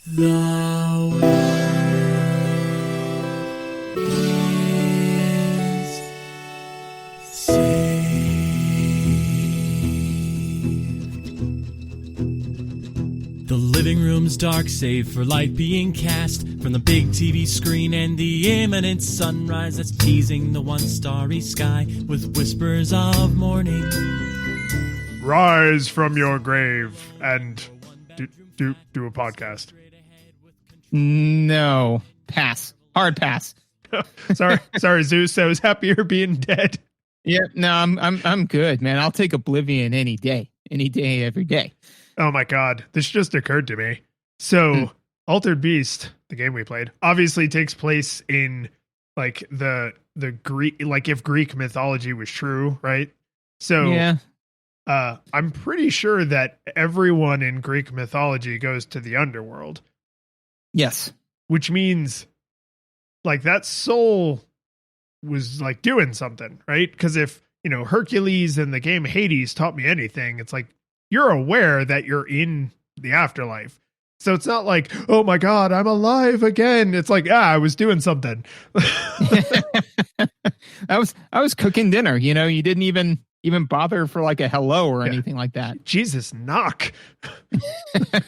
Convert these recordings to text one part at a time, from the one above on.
The world is saved. The living room's dark, save for light being cast from the big TV screen and the imminent sunrise that's teasing the one starry sky with whispers of morning. Rise from your grave and do a podcast. No. Pass. Hard pass. sorry, Zeus. I was happier being dead. Yeah, no, I'm good, man. I'll take Oblivion any day, every day. Oh my god, this just occurred to me. So, Altered Beast, the game we played, obviously takes place in like the Greek, like if Greek mythology was true, right? So, Yeah. I'm pretty sure that everyone in Greek mythology goes to the underworld, Yes. which means like that soul was like doing something, right? Because if, Hercules in the game Hades taught me anything, it's like you're aware that you're in the afterlife. So it's not like, oh my God, I'm alive again. It's like, I was doing something. I was cooking dinner, you didn't even bother for like a hello or anything like that. Jesus, knock. I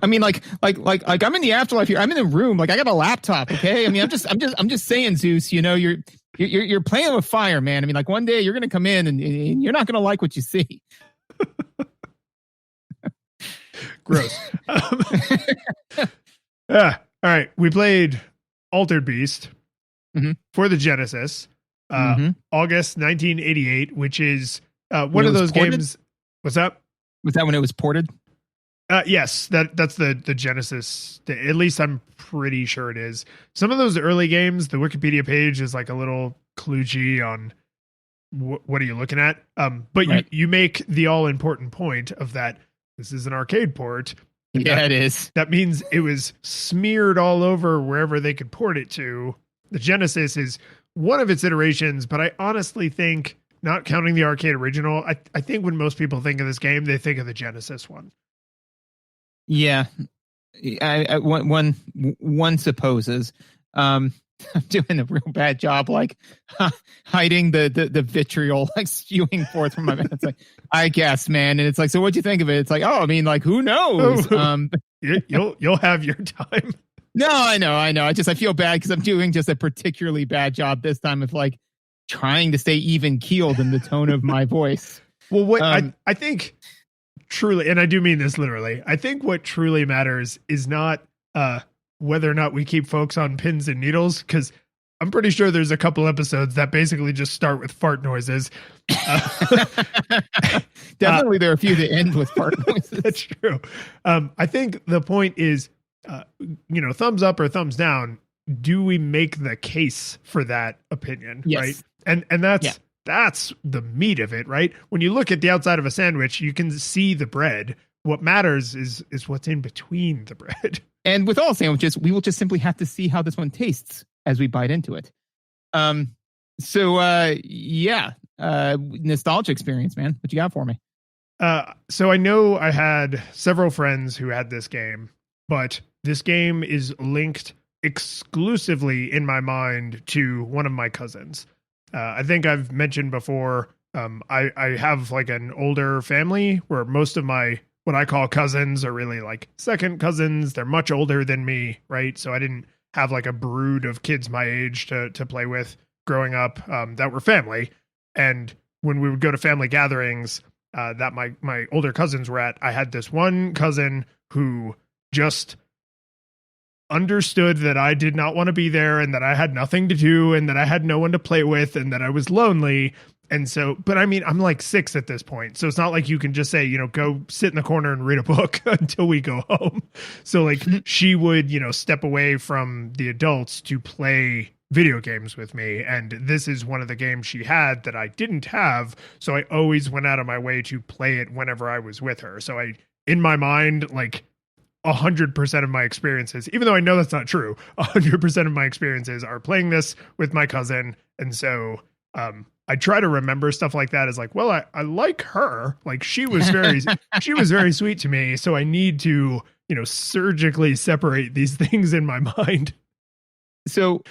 mean, like I'm in the afterlife here. I'm in the room. Like I got a laptop. Okay. I mean, I'm just saying, Zeus, you're playing with fire, man. I mean, like one day you're going to come in and you're not going to like what you see. Gross. All right. We played Altered Beast for the Genesis, August 1988, which is one of those games. What's up? Was that when it was ported? Yes, that's the Genesis. At least I'm pretty sure it is. Some of those early games, the Wikipedia page is like a little kludgy on what are you looking at. But right. you make the all important point of that. This is an arcade port. Yeah, it is. That means it was smeared all over wherever they could port it to. The Genesis is one of its iterations, but I honestly think, not counting the arcade original, I think when most people think of this game, they think of the Genesis one. Yeah, one supposes. I'm doing a real bad job, like hiding the vitriol, like spewing forth from my mouth. It's like, I guess, man. And it's like, so what'd you think of it? It's like, oh, I mean, like, who knows? You'll have your time. No, I know. I feel bad because I'm doing just a particularly bad job this time of like trying to stay even keeled in the tone of my voice. Well, what I think truly, and I do mean this literally, I think what truly matters is not whether or not we keep folks on pins and needles, because I'm pretty sure there's a couple episodes that basically just start with fart noises. Definitely there are a few that end with fart noises. That's true. I think the point is, thumbs up or thumbs down. Do we make the case for that opinion? Yes. Right. And that's the meat of it, right? When you look at the outside of a sandwich, you can see the bread. What matters is what's in between the bread. And with all sandwiches, we will just simply have to see how this one tastes as we bite into it. Nostalgia experience, man. What you got for me? So I know I had several friends who had this game, but this game is linked exclusively in my mind to one of my cousins. I think I've mentioned before, I have like an older family where most of my what I call cousins are really like second cousins. They're much older than me, right? So I didn't have like a brood of kids my age to play with growing up that were family. And when we would go to family gatherings that my older cousins were at, I had this one cousin who just understood that I did not want to be there and that I had nothing to do and that I had no one to play with and that I was lonely. And so, but I mean, I'm like 6 at this point. So it's not like you can just say, go sit in the corner and read a book until we go home. So like she would, step away from the adults to play video games with me. And this is one of the games she had that I didn't have. So I always went out of my way to play it whenever I was with her. So in my mind, like 100% of my experiences, even though I know that's not true, 100% of my experiences are playing this with my cousin. And so I try to remember stuff like that as like, well, I like her. Like she was very sweet to me. So I need to, surgically separate these things in my mind. So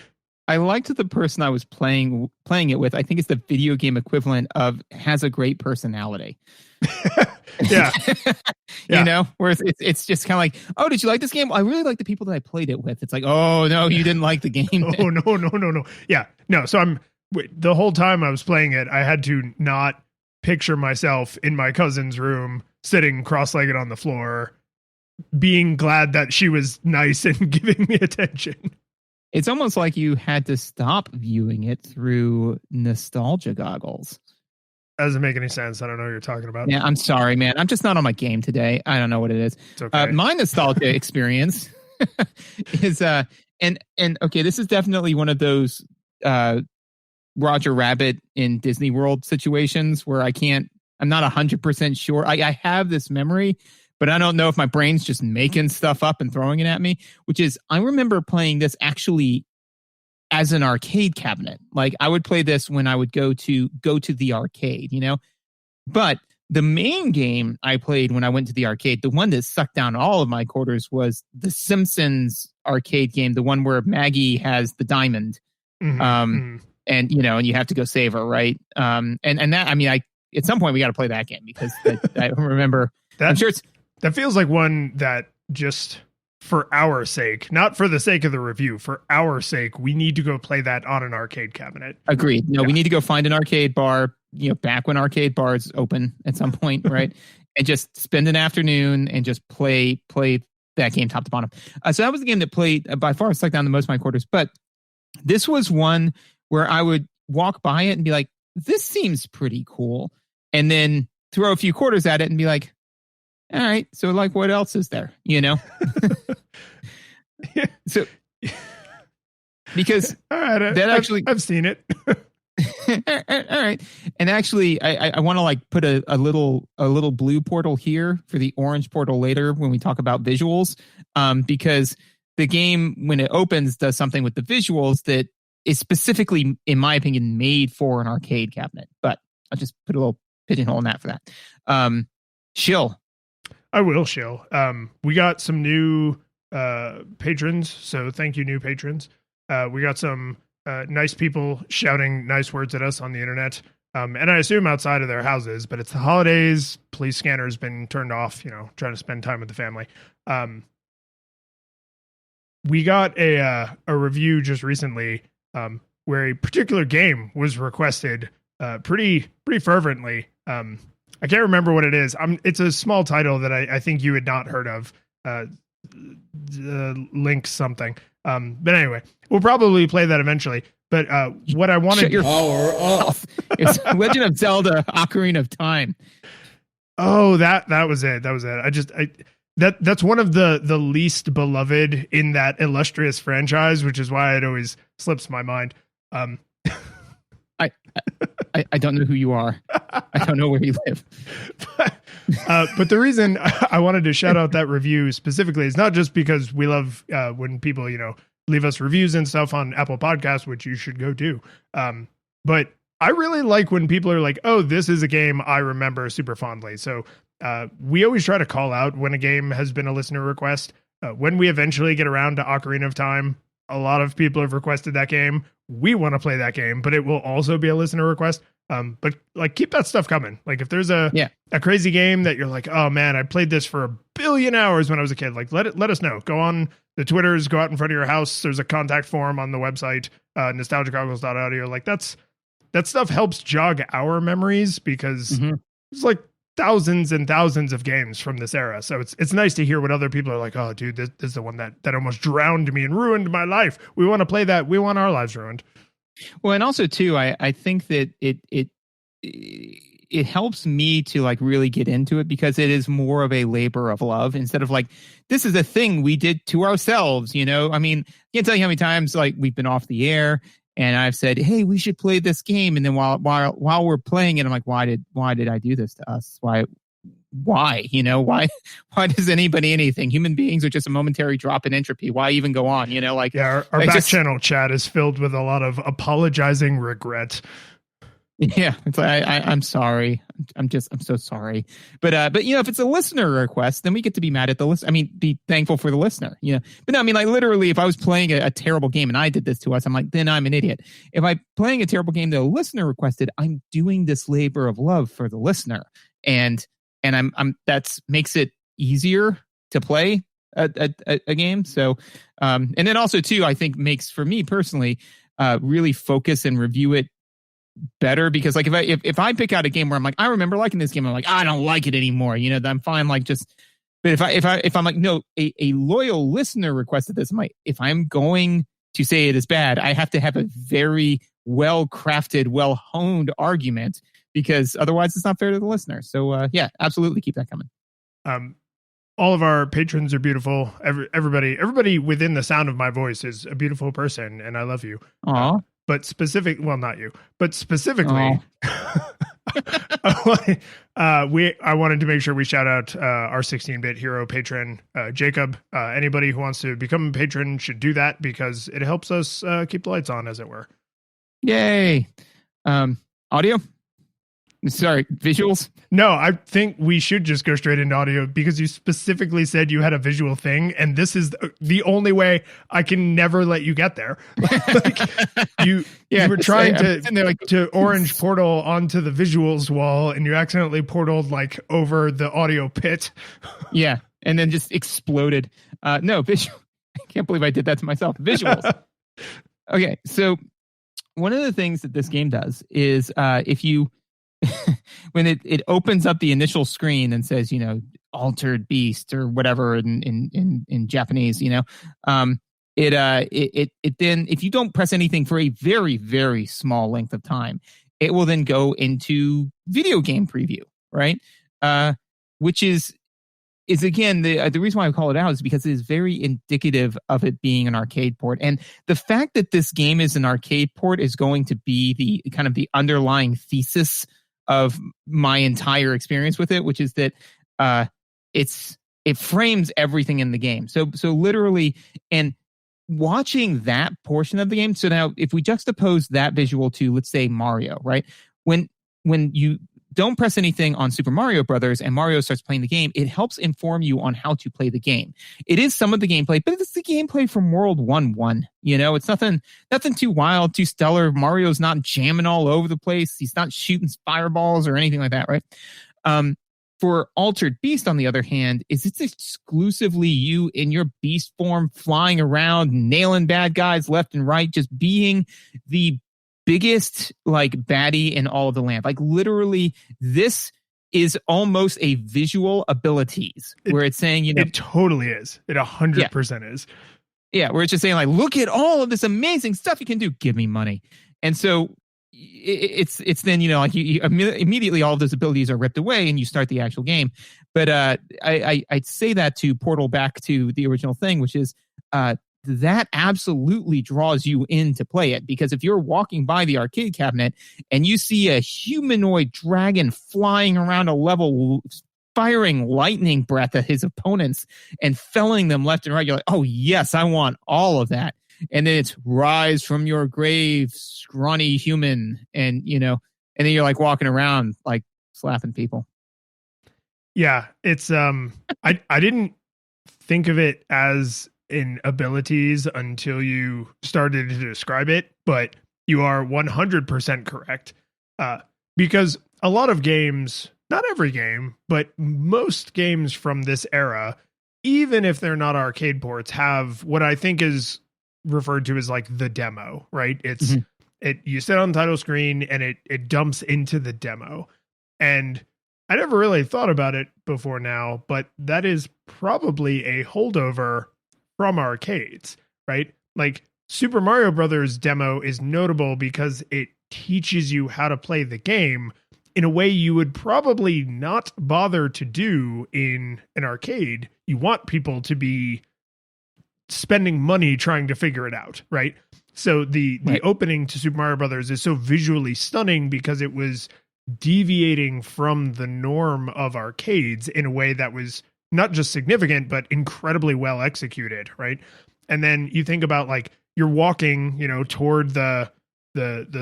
I liked the person I was playing it with. I think it's the video game equivalent of has a great personality. Yeah. Where it's just kind of like, oh, did you like this game? I really like the people that I played it with. It's like, oh no, you didn't like the game. Oh no. Yeah, no. So the whole time I was playing it, I had to not picture myself in my cousin's room, sitting cross-legged on the floor, being glad that she was nice and giving me attention. It's almost like you had to stop viewing it through nostalgia goggles. That doesn't make any sense. I don't know what you're talking about. Yeah, I'm sorry, man. I'm just not on my game today. I don't know what it is. It's okay. My nostalgia experience is and okay, this is definitely one of those Roger Rabbit in Disney World situations where I'm not 100% sure. I have this memory, but I don't know if my brain's just making stuff up and throwing it at me, which is I remember playing this actually as an arcade cabinet. Like I would play this when I would go to the arcade, but the main game I played when I went to the arcade, the one that sucked down all of my quarters, was the Simpsons arcade game, the one where Maggie has the diamond. And and you have to go save her, right? And that, I mean, at some point we got to play that game because I remember that. I'm sure that feels like one that just for our sake, not for the sake of the review, for our sake, we need to go play that on an arcade cabinet. Agreed. No, we need to go find an arcade bar, back when arcade bars open at some point, right? And just spend an afternoon and just play that game top to bottom. So that was the game that played by far sucked down the most of my quarters. But this was one where I would walk by it and be like, this seems pretty cool. And then throw a few quarters at it and be like, all right, so like what else is there? So because all right, I've seen it. All right. And actually I want to like put a little blue portal here for the orange portal later when we talk about visuals. Because the game, when it opens, does something with the visuals that is specifically, in my opinion, made for an arcade cabinet. But I'll just put a little pigeonhole in that for that. Shill. I will shill. We got some new patrons, so thank you, new patrons. We got some nice people shouting nice words at us on the internet, and I assume outside of their houses, but it's the holidays. Police scanner's been turned off, trying to spend time with the family. We got a review just recently where a particular game was requested pretty fervently. I can't remember what it is. It's a small title that I think you had not heard of. Link something. But anyway, we'll probably play that eventually. But what I wanted... Shut your power off. It's Legend of Zelda Ocarina of Time. Oh, that was it. That was it. That's one of the least beloved in that illustrious franchise, which is why it always slips my mind. I don't know who you are. I don't know where you live. But the reason I wanted to shout out that review specifically is not just because we love when people, leave us reviews and stuff on Apple Podcasts, which you should go do. But I really like when people are like, oh, this is a game I remember super fondly. So we always try to call out when a game has been a listener request. When we eventually get around to Ocarina of Time, a lot of people have requested that game. We want to play that game, but it will also be a listener request. But like, keep that stuff coming. Like if there's a crazy game that you're like, oh man, I played this for 1 billion hours when I was a kid. Like let us know. Go on the Twitters, go out in front of your house. There's a contact form on the website, nostalgiagoggles.audio. Like that stuff helps jog our memories because it's like thousands and thousands of games from this era. So it's nice to hear what other people are like, oh dude, this is the one that almost drowned me and ruined my life. We want to play that. We want our lives ruined. Well, and also too, I think that it helps me to like really get into it because it is more of a labor of love instead of like, this is a thing we did to ourselves, I mean, I can't tell you how many times like we've been off the air and I've said, hey, we should play this game. And then while we're playing it, I'm like, why did I do this to us? Why, why does anybody anything? Human beings are just a momentary drop in entropy. Why even go on? Our back channel chat is filled with a lot of apologizing regret. Yeah, it's like I'm sorry. I'm so sorry. But you know, if it's a listener request, then we get to be mad at the listener. I mean, be thankful for the listener. You know, but no, I mean, like literally, if I was playing a terrible game and I did this to us, I'm like, then I'm an idiot. If I'm playing a terrible game that a listener requested, I'm doing this labor of love for the listener, and I'm that's makes it easier to play a game. So, and then also too, I think makes for me personally, really focus and review it better, because like if I pick out a game where I'm like, I remember liking this game, I'm like, I don't like it anymore, you know, I'm fine. Like just, but if I'm like, no, a loyal listener requested this, I'm like, if I'm going to say it is bad, I have to have a very well crafted, well honed argument, because otherwise it's not fair to the listener. So yeah, absolutely keep that coming. All of our patrons are beautiful. Everybody within the sound of my voice is a beautiful person, and I love you. Aw. But not you, but specifically, I wanted to make sure we shout out our 16-bit hero patron, Jacob. Anybody who wants to become a patron should do that, because it helps us keep the lights on, as it were. Yay. Audio? Sorry, visuals? No, I think we should just go straight into audio, because you specifically said you had a visual thing, and this is the only way I can never let you get there. Like, you were trying to orange portal onto the visuals wall, and you accidentally portaled like over the audio pit. Yeah, and then just exploded. No, visual. I can't believe I did that to myself. Visuals. Okay, so one of the things that this game does is if you when it opens up the initial screen and says, you know, altered beast or whatever in Japanese, you know, it then, if you don't press anything for a very, very small length of time, it will then go into video game preview, right? Which is again, the reason why I call it out is because it is very indicative of it being an arcade port. And the fact that this game is an arcade port is going to be the kind of the underlying thesis of my entire experience with it, which is that it frames everything in the game. So literally, and watching that portion of the game. So now, if we juxtapose that visual to, let's say, Mario, right? When you don't press anything on Super Mario Brothers and Mario starts playing the game, it helps inform you on how to play the game. It is some of the gameplay, but it's the gameplay from World 1-1. You know, it's nothing too wild, too stellar. Mario's not jamming all over the place. He's not shooting fireballs or anything like that, right? For Altered Beast, on the other hand, it's exclusively you in your beast form, flying around, nailing bad guys left and right, just being the biggest like baddie in all of the land. Like literally, this is almost a visual abilities where it's saying, you know, it totally is. It 100% is. Yeah, where it's just saying like, look at all of this amazing stuff you can do. Give me money. And so it's then, you know, like you immediately all of those abilities are ripped away and you start the actual game. But I'd say that to portal back to the original thing, which is that absolutely draws you in to play it, because if you're walking by the arcade cabinet and you see a humanoid dragon flying around a level, firing lightning breath at his opponents and felling them left and right, you're like, oh yes, I want all of that. And then it's rise from your grave, scrawny human, and you know, and then you're like walking around like slapping people. Yeah, it's I didn't think of it as in abilities until you started to describe it, but you are 100% correct. Because a lot of games, not every game, but most games from this era, even if they're not arcade ports, have what I think is referred to as like the demo, right? It's you sit on the title screen and it dumps into the demo. And I never really thought about it before now, but that is probably a holdover from arcades, right? Like Super Mario Brothers demo is notable because it teaches you how to play the game in a way you would probably not bother to do in an arcade. You want people to be spending money trying to figure it out, right? So the opening to Super Mario Brothers is so visually stunning because it was deviating from the norm of arcades in a way that was not just significant, but incredibly well executed, right? And then you think about like you're walking, you know, toward the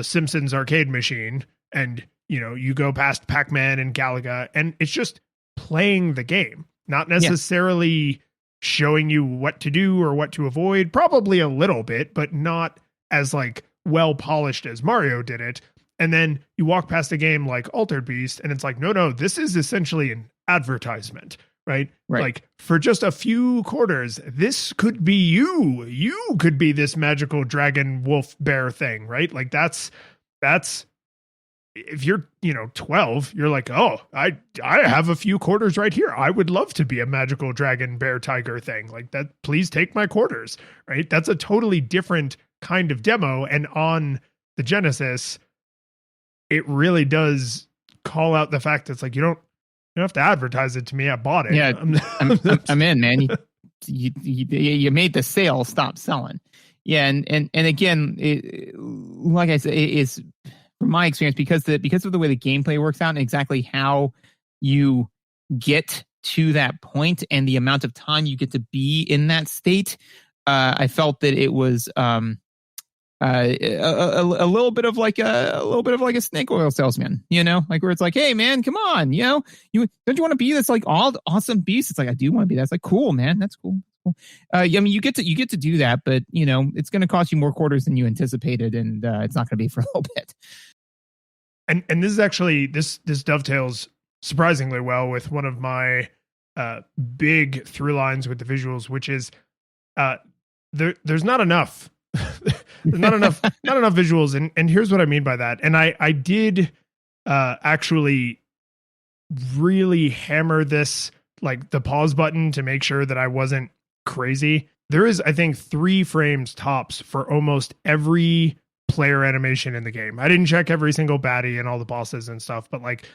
Simpsons arcade machine, and you go past Pac-Man and Galaga, and it's just playing the game, not necessarily showing you what to do or what to avoid. Probably a little bit, but not as like well polished as Mario did it. And then you walk past a game like Altered Beast, and it's like, no, this is essentially an advertisement, right? Like for just a few quarters, this could be you. You could be this magical dragon, wolf, bear thing, right? Like that's if you're 12, you're like, oh, I have a few quarters right here. I would love to be a magical dragon, bear, tiger thing like that. Please take my quarters, right? That's a totally different kind of demo. And on the Genesis, it really does call out the fact that it's like, you don't have to advertise it to me. I bought it. Yeah, I'm in, man. You made the sale stop selling. Yeah, and again, like I said, it's from my experience, because of the way the gameplay works out and exactly how you get to that point and the amount of time you get to be in that state, I felt that it was a little bit of like a snake oil salesman, like where it's like, hey man, come on, you don't you want to be this like all awesome beast? It's like, I do want to be that. It's like, cool, man, that's cool. I mean, you get to do that, but it's going to cost you more quarters than you anticipated, and it's not going to be for a little bit. And this is actually this dovetails surprisingly well with one of my big through lines with the visuals, which is there's not enough. There's not enough visuals, and here's what I mean by that. And I did actually really hammer this, like the pause button, to make sure that I wasn't crazy. There is, I think, 3 frames tops for almost every player animation in the game. I didn't check every single baddie and all the bosses and stuff, but like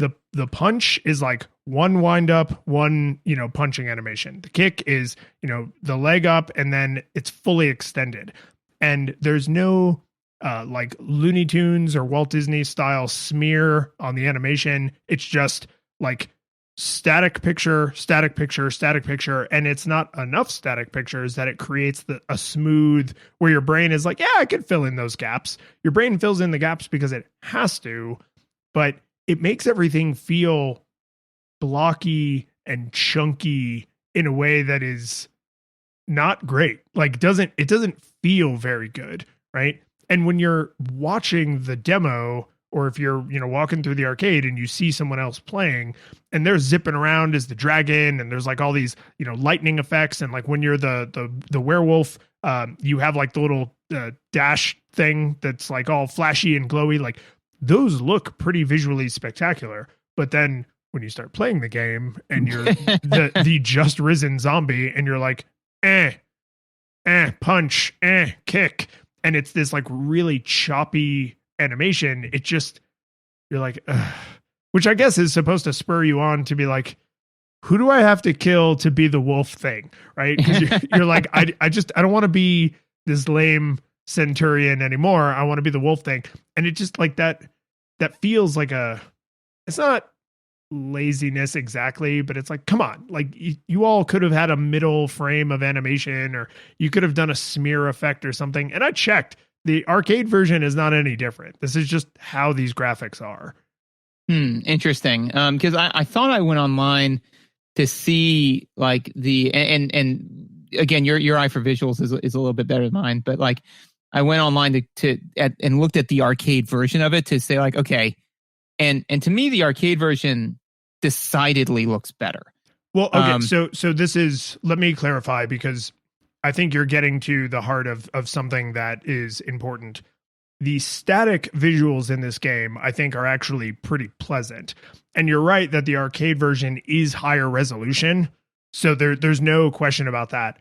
the punch is like one wind up, one punching animation. The kick is the leg up, and then it's fully extended. And there's no like Looney Tunes or Walt Disney style smear on the animation. It's just like static picture, static picture, static picture. And it's not enough static pictures that it creates a smooth, where your brain is like, yeah, I could fill in those gaps. Your brain fills in the gaps because it has to, but it makes everything feel blocky and chunky in a way that is not great. Like it doesn't feel very good, right? And when you're watching the demo, or if you're walking through the arcade and you see someone else playing and they're zipping around as the dragon, and there's like all these lightning effects, and like when you're the werewolf, you have like the little dash thing that's like all flashy and glowy. Like those look pretty visually spectacular. But then when you start playing the game and you're the just risen zombie, and you're like, punch, kick, and it's this like really choppy animation, it just, you're like, ugh. Which I guess is supposed to spur you on to be like, who do I have to kill to be the wolf thing, right? Because you're like, I don't want to be this lame centurion anymore. I want to be the wolf thing. And it just like that feels like it's not laziness exactly, but it's like, come on, like you all could have had a middle frame of animation, or you could have done a smear effect or something. And I checked, the arcade version is not any different. This is just how these graphics are. Interesting. Because I thought I went online to see like and again, your eye for visuals is a little bit better than mine, but like I went online and looked at the arcade version of it to say like, okay, and to me the arcade version decidedly looks better. Well, okay, so this is, let me clarify, because I think you're getting to the heart of something that is important. The static visuals in this game, I think, are actually pretty pleasant. And you're right that the arcade version is higher resolution. So there's no question about that.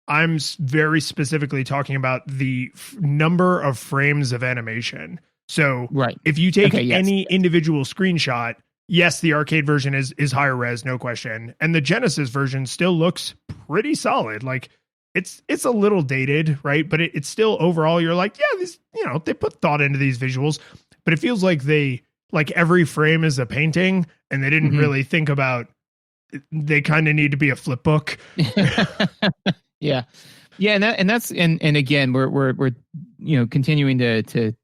I'm very specifically talking about the number of frames of animation. So right. If you take any individual screenshot, yes, the arcade version is higher res, no question. And the Genesis version still looks pretty solid. Like, it's a little dated, right? But it's still, overall, you're like, yeah, these, they put thought into these visuals, but it feels like every frame is a painting, and they didn't really think about, they kind of need to be a flip book. Yeah. And again, we're continuing to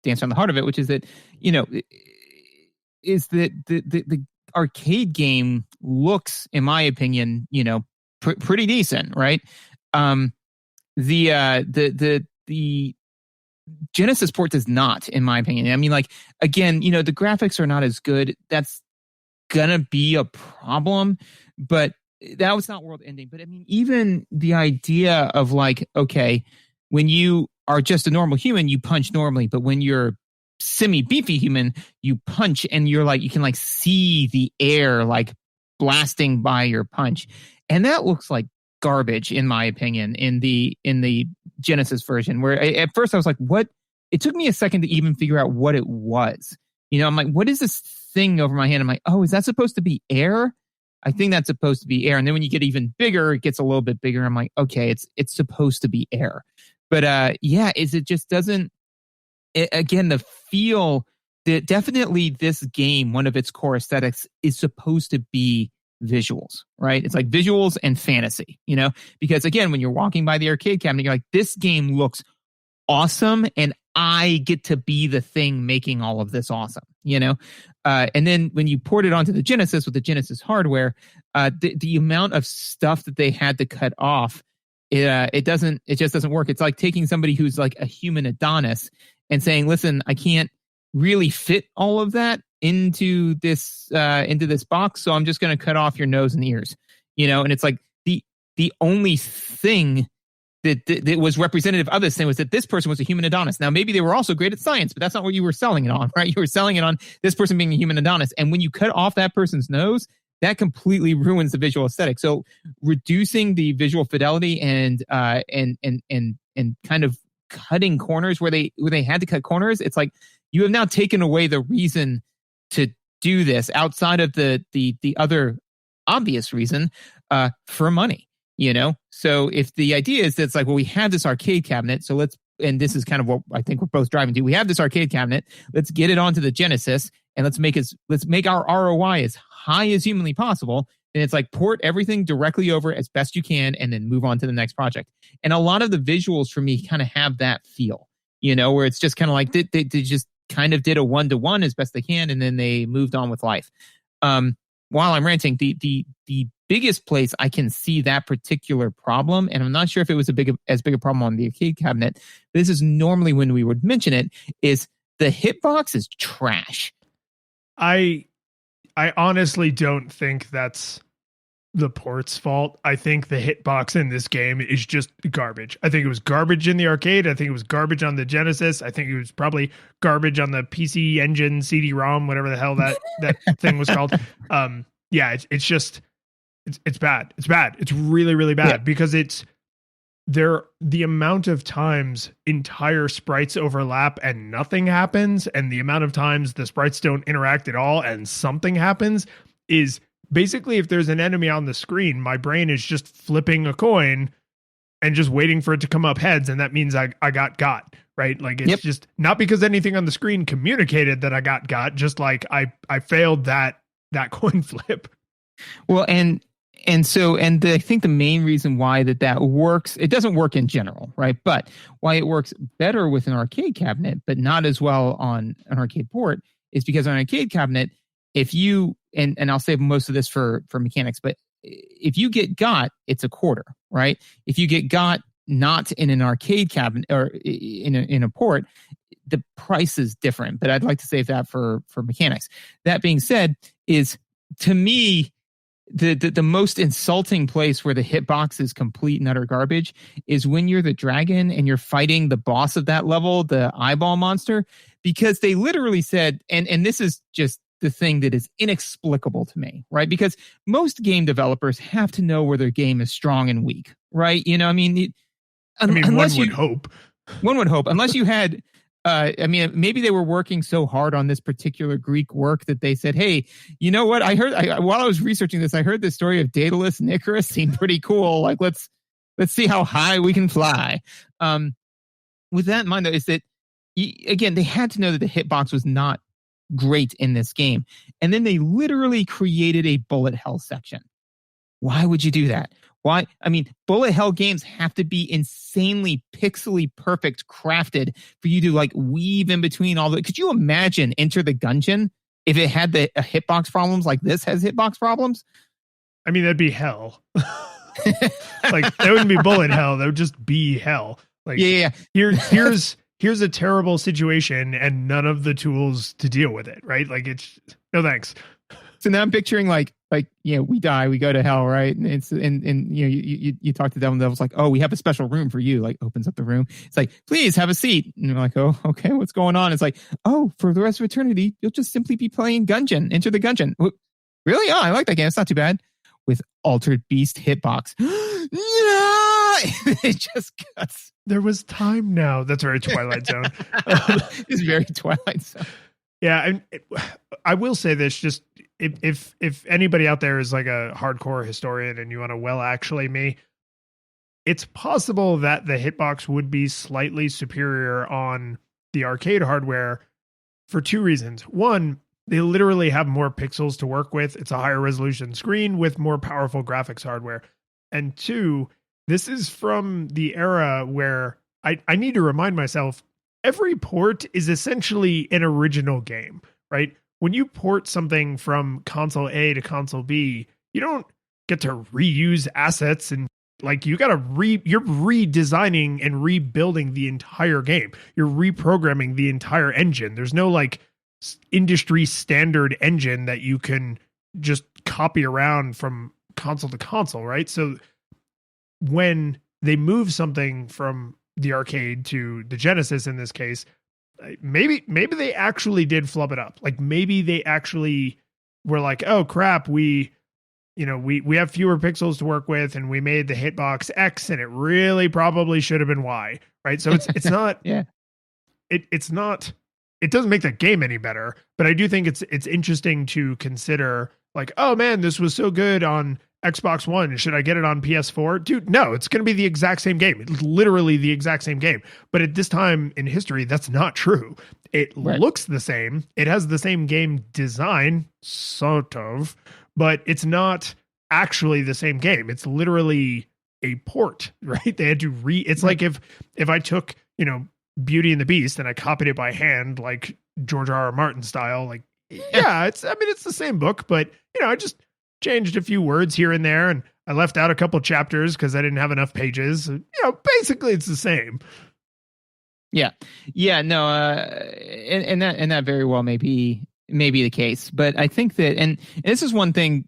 dance on the heart of it, which is that, is that the arcade game looks, in my opinion, pretty decent, right? The Genesis port does not, in my opinion. I mean, like, again, the graphics are not as good. That's gonna be a problem, but that was not world ending. But I mean, even the idea of like, okay, when you are just a normal human, you punch normally, but when you're semi-beefy human, you punch and you're like, you can like see the air like blasting by your punch. And that looks like garbage, in my opinion, in the Genesis version, where at first I was like, what? It took me a second to even figure out what it was. I'm like, what is this thing over my hand? I'm like, oh, is that supposed to be air? I think that's supposed to be air. And then when you get even bigger, it gets a little bit bigger. I'm like, okay, it's supposed to be air. But it just doesn't, again, the feel that definitely this game, one of its core aesthetics is supposed to be visuals, right? It's like visuals and fantasy, because again, when you're walking by the arcade cabinet, you're like, this game looks awesome and I get to be the thing making all of this awesome, and then when you port it onto the Genesis with the Genesis hardware, the amount of stuff that they had to cut off, it just doesn't work. It's like taking somebody who's like a human Adonis and saying, listen, I can't really fit all of that into this box, so I'm just going to cut off your nose and ears, and it's like the only thing that was representative of this thing was that this person was a human Adonis. Now, maybe they were also great at science, but that's not what you were selling it on, right? You were selling it on this person being a human Adonis. And when you cut off that person's nose, that completely ruins the visual aesthetic. So reducing the visual fidelity and kind of cutting corners where they had to cut corners, it's like you have now taken away the reason to do this outside of the other obvious reason, for money. So if the idea is that it's like, well, we have this arcade cabinet, so and this is kind of what I think we're both driving to. We have this arcade cabinet, let's get it onto the Genesis and let's make our ROI as high as humanly possible. And it's like port everything directly over as best you can and then move on to the next project. And a lot of the visuals for me kind of have that feel, where it's just kind of like they just kind of did a 1-to-1 as best they can and then they moved on with life. While I'm ranting, the biggest place I can see that particular problem, and I'm not sure if it was as big a problem on the arcade cabinet, but this is normally when we would mention it, is the hitbox is trash. I honestly don't think that's the port's fault. I think the hitbox in this game is just garbage. I think it was garbage in the arcade. I think it was garbage on the Genesis. I think it was probably garbage on the PC Engine CD-ROM, whatever the hell that thing was called. It's just it's bad. It's bad. It's really, really bad because the amount of times entire sprites overlap and nothing happens, and the amount of times the sprites don't interact at all and something happens is basically, if there's an enemy on the screen, my brain is just flipping a coin and just waiting for it to come up heads. And that means I got, right? Like it's just not because anything on the screen communicated that I got, just like I failed that coin flip. Well, I think the main reason why that works, it doesn't work in general, right? But why it works better with an arcade cabinet, but not as well on an arcade port, is because on an arcade cabinet, if you, and I'll save most of this for mechanics, but if you get got, it's a quarter, right? If you get got not in an arcade cabinet or in a port, the price is different. But I'd like to save that for mechanics. That being said, is to me, the most insulting place where the hitbox is complete and utter garbage is when you're the dragon and you're fighting the boss of that level, the eyeball monster, because they literally said, and this is just the thing that is inexplicable to me, right? Because most game developers have to know where their game is strong and weak, right? One would hope. One would hope, unless you had, maybe they were working so hard on this particular Greek work that they said, hey, you know what? While I was researching this, I heard the story of Daedalus and Icarus seemed pretty cool. Like, let's see how high we can fly. With that in mind, though, is that, again, they had to know that the hitbox was not great in this game. And then they literally created a bullet hell section. Why would you do that? Why? I mean, bullet hell games have to be insanely pixely perfect crafted for you to like weave in between all the. Could you imagine Enter the Gungeon if it had the hitbox problems like this has hitbox problems? I mean, that'd be hell. Like that wouldn't be bullet hell. That would just be hell. Like Yeah. here's a terrible situation and none of the tools to deal with it. Right? Like it's no thanks. So now I'm picturing like we die, we go to hell, right? And it's and you talk to Devil, and Devil's like, oh, we have a special room for you. Like opens up the room. It's like, please have a seat. And you're like, oh, okay, what's going on? It's like, oh, for the rest of eternity, you'll just simply be playing Gungeon, Enter the Gungeon. Really? Oh, I like that game. It's not too bad. With Altered Beast hitbox. No! It just cuts. There was time now. That's very Twilight Zone. It's very Twilight Zone. Yeah, and I will say this: just if anybody out there is like a hardcore historian and you want to actually me, it's possible that the hitbox would be slightly superior on the arcade hardware for two reasons. One, they literally have more pixels to work with. It's a higher resolution screen with more powerful graphics hardware. And two, this is from the era where I need to remind myself, every port is essentially an original game, right? When you port something from console A to console B, you don't get to reuse assets and like you're redesigning and rebuilding the entire game. You're reprogramming the entire engine. There's no like industry standard engine that you can just copy around from console to console, right? So when they move something from the arcade to the Genesis in this case, maybe they actually did flub it up. Like maybe they actually were like, oh crap, we have fewer pixels to work with and we made the hitbox X and it really probably should have been Y, right? So it's not yeah. It's not, it doesn't make the game any better, but I do think it's interesting to consider like, oh man, this was so good on Xbox One. Should I get it on PS4? Dude, no, it's going to be the exact same game. It's literally the exact same game. But at this time in history, that's not true. It looks the same. It has the same game design, sort of, but it's not actually the same game. It's literally a port, right? They had to it's like if I took, Beauty and the Beast and I copied it by hand, like George R.R. Martin style, like, yeah, it's the same book, but I just changed a few words here and there and I left out a couple chapters because I didn't have enough pages. Basically it's the same. Yeah. No, and that very well may be the case, but I think that, and this is one thing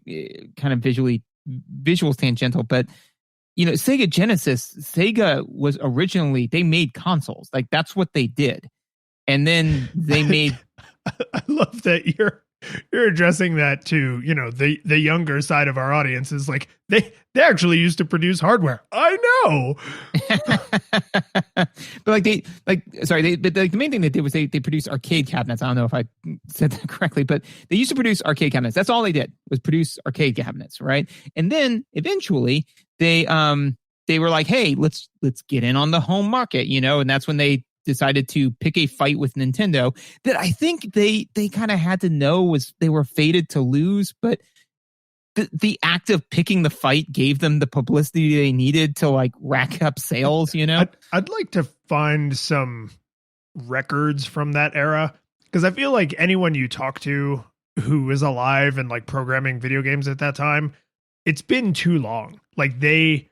kind of visual tangential, but Sega Genesis, Sega was originally, they made consoles. Like that's what they did. And then they made. I love that you're addressing that to, the younger side of our audience is like, they actually used to produce hardware. I know. But the main thing they did was they produced arcade cabinets. I don't know if I said that correctly, but they used to produce arcade cabinets. That's all they did was produce arcade cabinets. Right. And then eventually they were like, hey, let's get in on the home market, and that's when they decided to pick a fight with Nintendo that I think they kind of had to know was they were fated to lose, but the act of picking the fight gave them the publicity they needed to like rack up sales, I'd like to find some records from that era because I feel like anyone you talk to who is alive and like programming video games at that time, it's been too long. Like they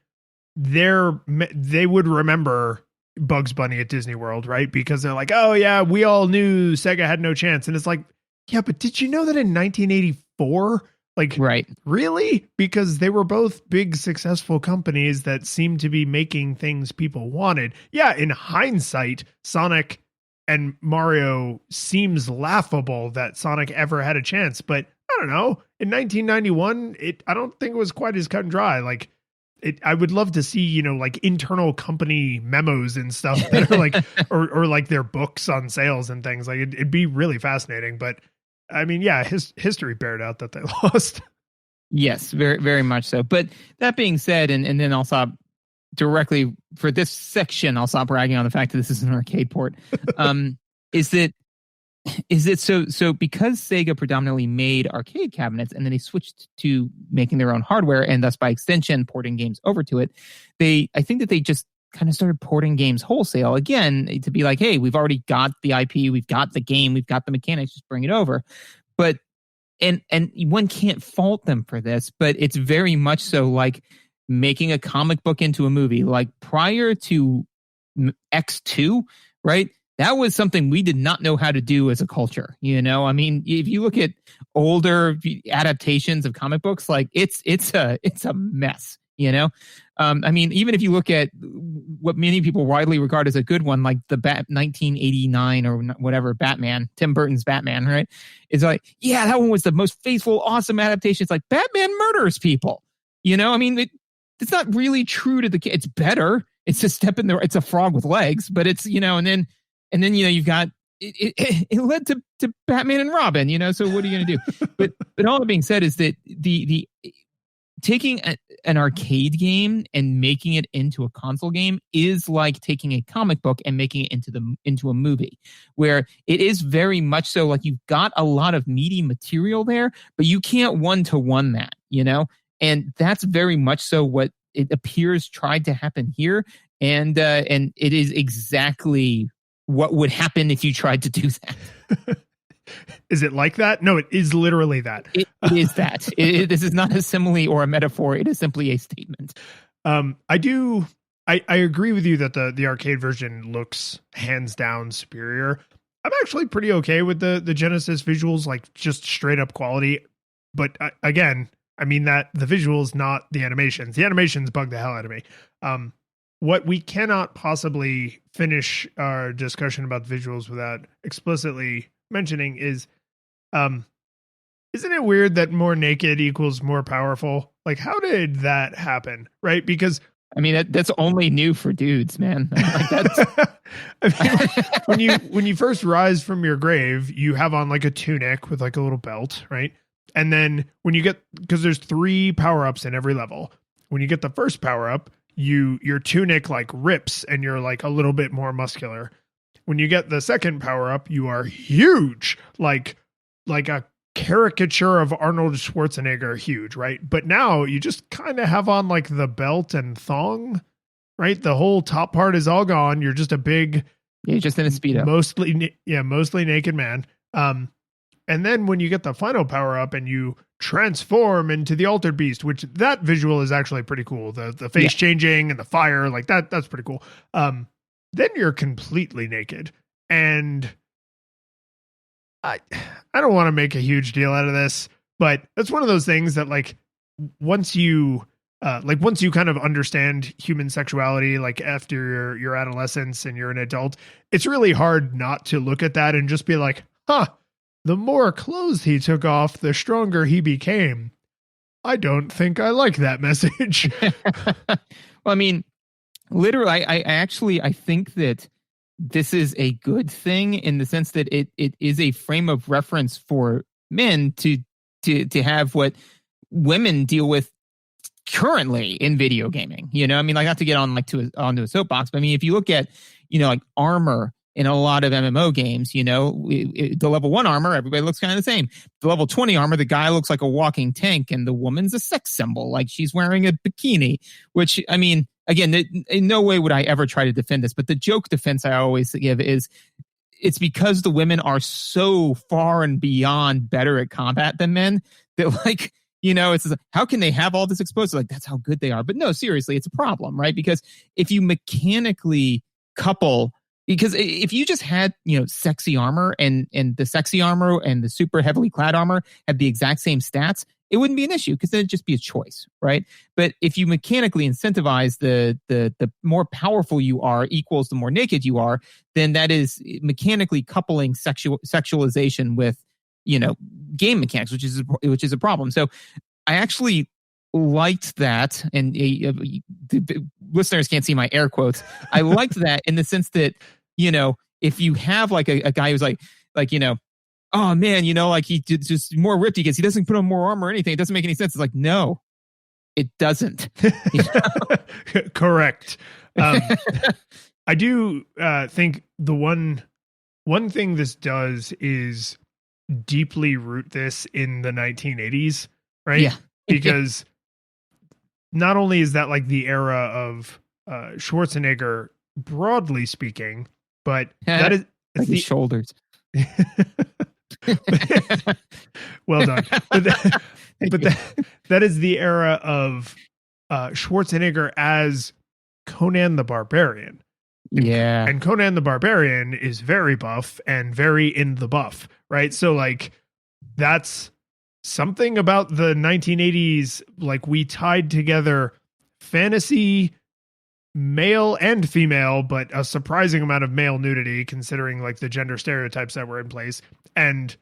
would remember Bugs Bunny at Disney World, right? Because they're like, oh yeah, we all knew Sega had no chance. And it's like, yeah, but did you know that in 1984? Like, right. Really? Because they were both big successful companies that seemed to be making things people wanted. Yeah, in hindsight, Sonic and Mario seems laughable that Sonic ever had a chance. But I don't know. In 1991, I don't think it was quite as cut and dry. Like, I would love to see, like internal company memos and stuff that are like, or like their books on sales and things. Like it'd be really fascinating. But I mean, yeah, history bared out that they lost. Yes, very, very much so. But that being said, and then I'll stop directly for this section. I'll stop bragging on the fact that this is an arcade port. Is that is it so because Sega predominantly made arcade cabinets and then they switched to making their own hardware and thus by extension porting games over to it, I think that they just kind of started porting games wholesale again to be like, hey, we've already got the IP, we've got the game, we've got the mechanics, just bring it over. But and one can't fault them for this, but it's very much so like making a comic book into a movie. Like prior to X2, right? That was something we did not know how to do as a culture. You know, I mean, if you look at older adaptations of comic books, like it's a mess. You know, I mean, even if you look at what many people widely regard as a good one, like the 1989 or whatever Batman, Tim Burton's Batman, right? It's like, yeah, that one was the most faithful, awesome adaptation. It's like Batman murders people. You know, I mean, it's not really true to it's better. It's a step in it's a frog with legs, but it's, you know, and then, you know, you've got, it led to Batman and Robin, you know, so what are you going to do? But all that being said is that the taking an arcade game and making it into a console game is like taking a comic book and making it into a movie, where it is very much so like you've got a lot of meaty material there, but you can't one-to-one that, you know? And that's very much so what it appears tried to happen here. And it is exactly what would happen if you tried to do that. Is it like that? No, it is literally that. It is that. This is not a simile or a metaphor. It is simply a statement. I agree with you that the arcade version looks hands down superior. I'm actually pretty okay with the Genesis visuals, like just straight up quality. But again, I mean that the visuals, not the animations. The animations bug the hell out of me. What we cannot possibly finish our discussion about visuals without explicitly mentioning is, isn't it weird that more naked equals more powerful? Like, how did that happen? Right? Because I mean, that's only new for dudes, man. Like that's... I mean, when you first rise from your grave, you have on like a tunic with like a little belt, right? And then when you get, because there's 3 power-ups in every level. When you get the first power-up, your tunic like rips and you're like a little bit more muscular. When you get the second power-up, you are huge, like a caricature of Arnold Schwarzenegger huge, right? But now you just kind of have on like the belt and thong, right? The whole top part is all gone. You're just a big... You're just in a Speedo. Mostly naked man. And then when you get the final power up and you transform into the Altered Beast, which that visual is actually pretty cool. The face changing and the fire, like that's pretty cool. Then you're completely naked. And I don't want to make a huge deal out of this, but that's one of those things that like once you kind of understand human sexuality, like after your adolescence and you're an adult, it's really hard not to look at that and just be like, huh, the more clothes he took off, the stronger he became. I don't think I like that message. Well, I mean, literally, I think that this is a good thing in the sense that it is a frame of reference for men to have what women deal with currently in video gaming. You know, I mean, like not to get on onto a soapbox, but I mean, if you look at, you know, like armor in a lot of MMO games, you know, the level 1 armor, everybody looks kind of the same. The level 20 armor, the guy looks like a walking tank and the woman's a sex symbol, like she's wearing a bikini, which, I mean, again, in no way would I ever try to defend this, but the joke defense I always give is it's because the women are so far and beyond better at combat than men that, like, you know, it's how can they have all this exposure? Like, that's how good they are. But no, seriously, it's a problem, right? Because if you mechanically couple, because if you just had, you know, sexy armor and the sexy armor and the super heavily clad armor had the exact same stats, it wouldn't be an issue because then it'd just be a choice, right? But if you mechanically incentivize the more powerful you are equals the more naked you are, then that is mechanically coupling sexualization with, you know, game mechanics, which is a problem. So I actually liked that, and the listeners can't see my air quotes. I liked that in the sense that, you know, if you have like a guy who's like, you know, oh man, you know, like he just more ripped because he doesn't put on more armor or anything. It doesn't make any sense. It's like, no, it doesn't. You know? Correct. I do think the one one thing this does is deeply root this in the 1980s, right? Yeah. Because not only is that like the era of Schwarzenegger, broadly speaking, but that is like the his shoulders. Well done. But that is the era of Schwarzenegger as Conan the Barbarian. Yeah. And Conan the Barbarian is very buff and very in the buff, right? So like that's something about the 1980s. Like we tied together fantasy, male and female, but a surprising amount of male nudity considering like the gender stereotypes that were in place, and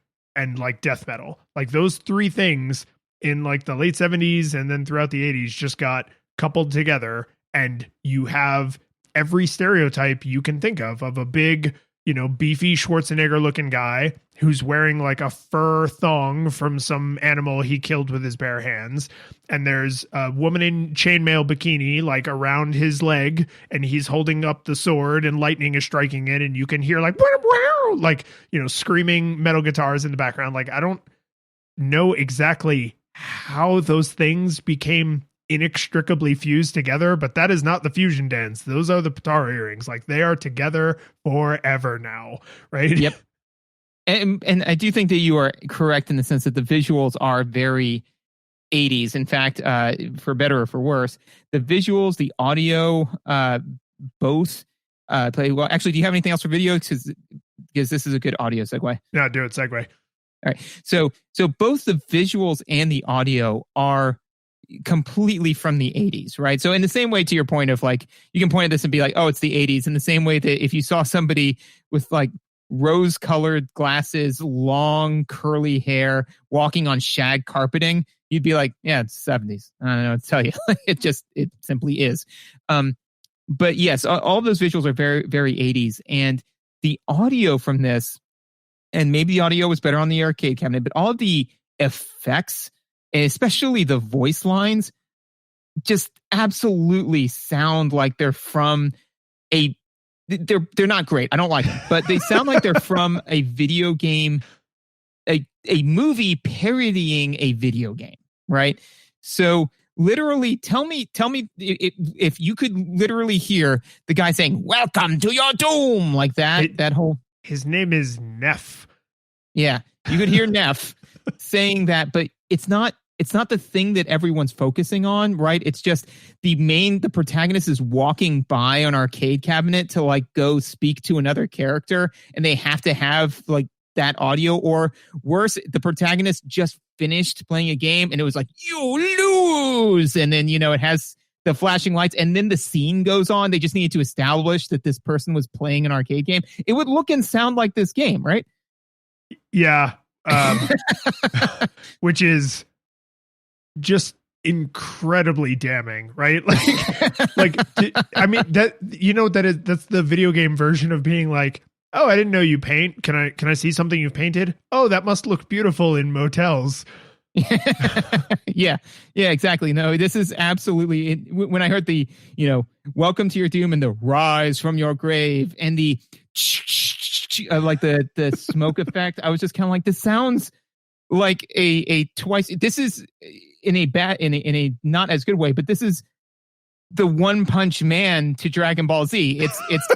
like death metal. Like those three things in like the late 70s and then throughout the 80s just got coupled together, and you have every stereotype you can think of a big, you know, beefy Schwarzenegger looking guy who's wearing like a fur thong from some animal he killed with his bare hands. And there's a woman in chainmail bikini, like around his leg, and he's holding up the sword and lightning is striking it. And you can hear like, like, you know, screaming metal guitars in the background. Like, I don't know exactly how those things became inextricably fused together, but that is not the fusion dance. Those are the Patara earrings. Like they are together forever now, right? Yep. And I do think that you are correct in the sense that the visuals are very 80s. In fact, for better or for worse, the visuals, the audio, both play well. Actually, do you have anything else for video? Because this is a good audio segue. No, do it. Segue. All right. So both the visuals and the audio are completely from the 80s, right? So in the same way, to your point of like, you can point at this and be like, oh, it's the 80s. In the same way that if you saw somebody with like rose-colored glasses, long curly hair, walking on shag carpeting, you'd be like, yeah, it's 70s. I don't know what to tell you. It simply is. But yes, all those visuals are very, very 80s. And the audio from this, and maybe the audio was better on the arcade cabinet, but all of the effects, especially the voice lines, just absolutely sound like they're from they're not great. I don't like them, but they sound like they're from a video game, a movie parodying a video game, right? So literally, tell me if you could literally hear the guy saying, "Welcome to your doom," like that. That whole. His name is Neff. Yeah, you could hear Neff saying that, but it's not the thing that everyone's focusing on, right? It's just the protagonist is walking by an arcade cabinet to like go speak to another character, and they have to have like that audio, or worse, the protagonist just finished playing a game and it was like, you lose. And then, you know, it has the flashing lights and then the scene goes on. They just needed to establish that this person was playing an arcade game. It would look and sound like this game, right? Yeah. Which is just incredibly damning, right? I mean, that, you know, that's the video game version of being like, oh, I didn't know you paint. Can I see something you've painted? Oh, that must look beautiful in motels. Yeah, exactly. No, this is absolutely, when I heard the, you know, welcome to your doom and the rise from your grave and the like the smoke effect, I was just kind of like, this sounds like a twice. This is in a not as good way, but this is the One Punch Man to Dragon Ball Z. It's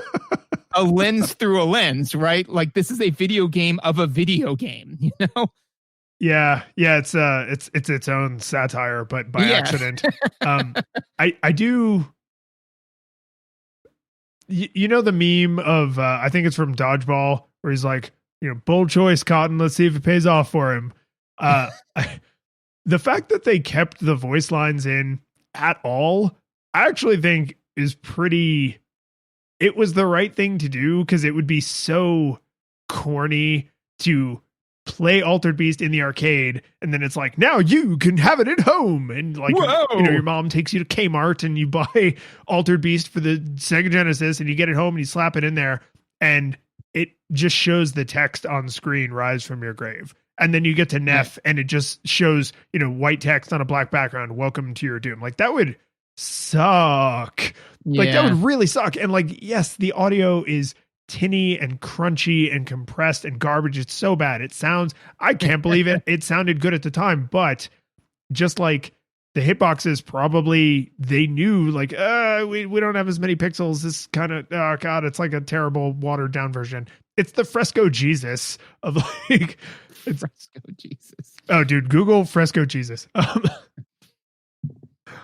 a lens through a lens, right? Like this is a video game of a video game, you know? Yeah, it's its own satire, but by accident. I do. You know the meme of I think it's from Dodgeball where he's like, you know, bold choice, Cotton. Let's see if it pays off for him. The fact that they kept the voice lines in at all, I actually think is pretty. It was the right thing to do because it would be so corny to play Altered Beast in the arcade and then it's like, now you can have it at home, and like, whoa, you know, your mom takes you to Kmart and you buy Altered Beast for the Sega Genesis and you get it home and you slap it in there and it just shows the text on screen, rise from your grave, and then you get to Neff and it just shows, you know, white text on a black background, welcome to your doom. Like that would suck. Like that would really suck. And like, yes, the audio is tinny and crunchy and compressed and garbage. It's so bad. I can't believe it. It sounded good at the time, but just like the hitboxes, probably they knew like, we don't have as many pixels. This kind of, oh God, it's like a terrible watered down version. It's the Fresco Jesus of like, it's Fresco Jesus. Oh, dude, Google Fresco Jesus.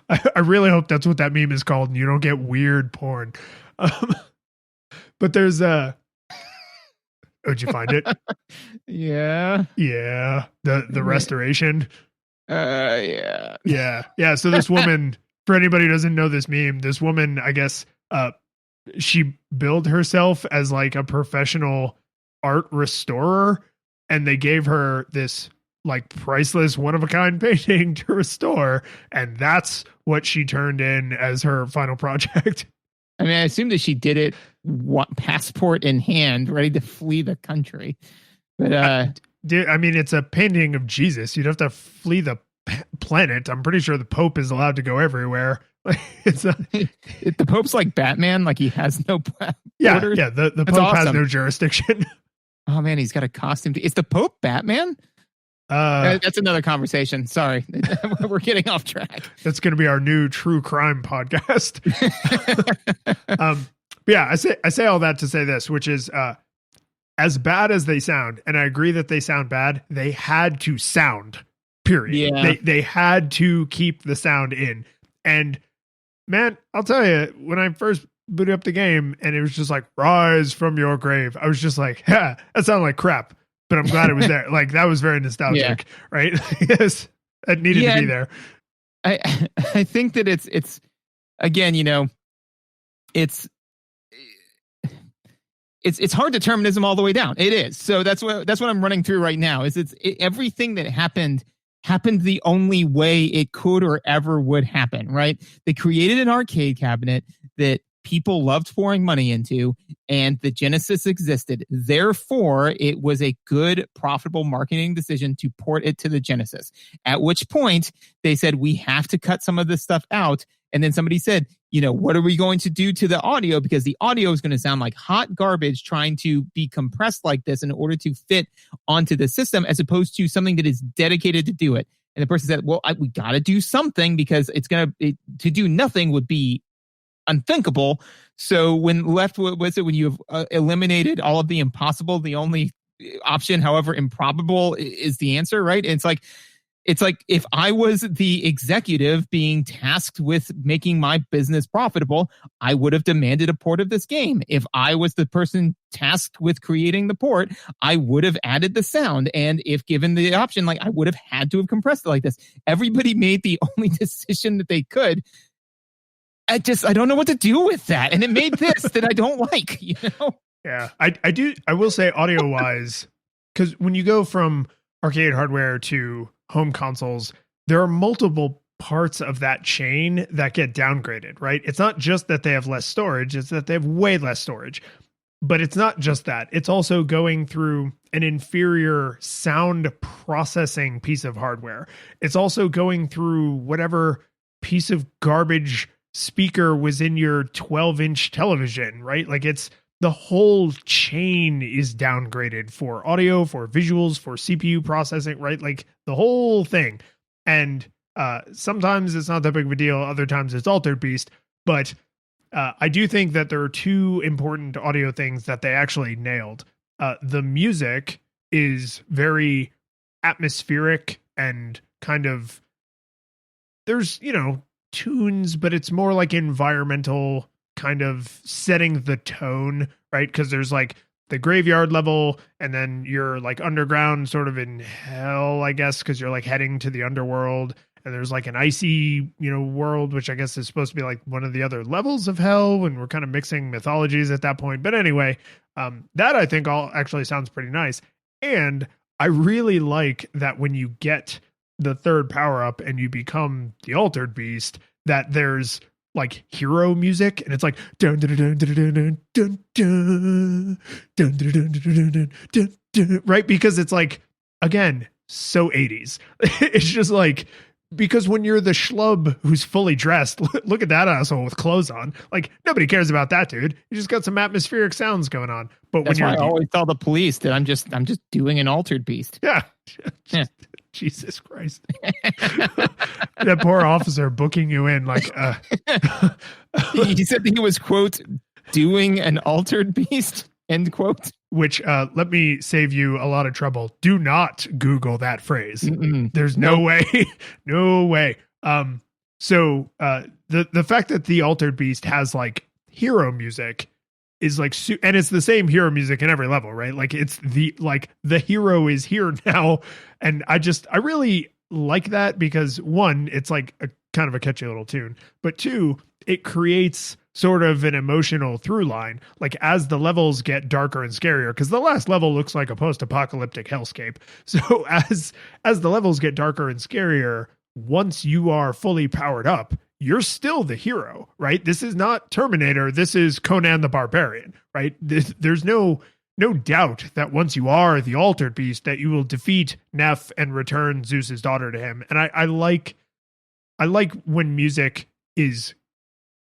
I really hope that's what that meme is called and you don't get weird porn. But there's would you find it? Yeah. Yeah. The restoration. Yeah. Yeah. So this woman, for anybody who doesn't know this meme, this woman, I guess, she billed herself as like a professional art restorer, and they gave her this like priceless one of a kind painting to restore, and that's what she turned in as her final project. I mean, I assume that she did it passport in hand, ready to flee the country. But Dude, I mean, it's a painting of Jesus. You'd have to flee the planet. I'm pretty sure the Pope is allowed to go everywhere. It's not, the Pope's like Batman, like he has no borders. Yeah. The Pope awesome. has no jurisdiction. Oh man, he's got a costume. Is the Pope Batman? That's another conversation. Sorry, we're getting off track. That's going to be our new true crime podcast. But yeah, I say all that to say this, which is as bad as they sound, and I agree that they sound bad. They had to sound. Period. Yeah. They had to keep the sound in. And man, I'll tell you, when I first booted up the game and it was just like rise from your grave, I was just like, that sounded like crap. But I'm glad it was there. Like that was very nostalgic, right? Yes, it needed to be there. I think that it's again, you know, it's hard determinism all the way down. It is. So that's what I'm running through right now. Everything that happened the only way it could or ever would happen, right? They created an arcade cabinet that people loved pouring money into, and the Genesis existed. Therefore, it was a good, profitable marketing decision to port it to the Genesis. At which point, they said, we have to cut some of this stuff out. And then somebody said, you know, what are we going to do to the audio? Because the audio is going to sound like hot garbage trying to be compressed like this in order to fit onto the system, as opposed to something that is dedicated to do it. And the person said, well, we got to do something, because to do nothing would be unthinkable. So when left, was it when you've eliminated all of the impossible, the only option, however improbable, is the answer, right? And it's like if I was the executive being tasked with making my business profitable, I would have demanded a port of this game. If I was the person tasked with creating the port, I would have added the sound. And if given the option, like I would have had to have compressed it like this. Everybody made the only decision that they could. I don't know what to do with that. And it made this that I don't like, you know? Yeah, I will say audio wise, because when you go from arcade hardware to home consoles, there are multiple parts of that chain that get downgraded, right? It's not just that they have less storage, it's that they have way less storage. But it's not just that. It's also going through an inferior sound processing piece of hardware. It's also going through whatever piece of garbage speaker was in your 12-inch television, right? Like it's the whole chain is downgraded for audio, for visuals, for CPU processing, right? Like the whole thing. And sometimes it's not that big of a deal. Other times it's Altered Beast. But I do think that there are two important audio things that they actually nailed. The music is very atmospheric and kind of, there's, you know, tunes, but it's more like environmental kind of setting the tone, right? Because there's like the graveyard level, and then you're like underground, sort of in hell, I guess, because you're like heading to the underworld. And there's like an icy, you know, world, which I guess is supposed to be like one of the other levels of hell. And we're kind of mixing mythologies at that point. But anyway, that I think all actually sounds pretty nice. And I really like that when you get the third power up and you become the Altered Beast, that there's like hero music, and it's like dun dun dun dun dun dun dun dun dun dun dun, right? Because it's like, again, so 80s. It's just like because when you're the schlub who's fully dressed, look at that asshole with clothes on. Like, nobody cares about that dude. You just got some atmospheric sounds going on. But That's when why you're I always tell the police that I'm just doing an altered beast. yeah. Yeah. Jesus Christ. That poor officer booking you in like He said that he was, quote, doing an altered beast, end quote. which let me save you a lot of trouble. Do not Google that phrase. Mm-mm. There's no way. No way. So the fact that the Altered Beast has like hero music is like and it's the same hero music in every level, right? Like it's the hero is here now, and I really like that because one, it's like a kind of a catchy little tune, but two, it creates sort of an emotional through line, like as the levels get darker and scarier, because the last level looks like a post-apocalyptic hellscape. So as the levels get darker and scarier, once you are fully powered up, you're still the hero, right? This is not Terminator. This is Conan the Barbarian, right? There's no doubt that once you are the Altered Beast, that you will defeat Neph and return Zeus's daughter to him. And I like when music is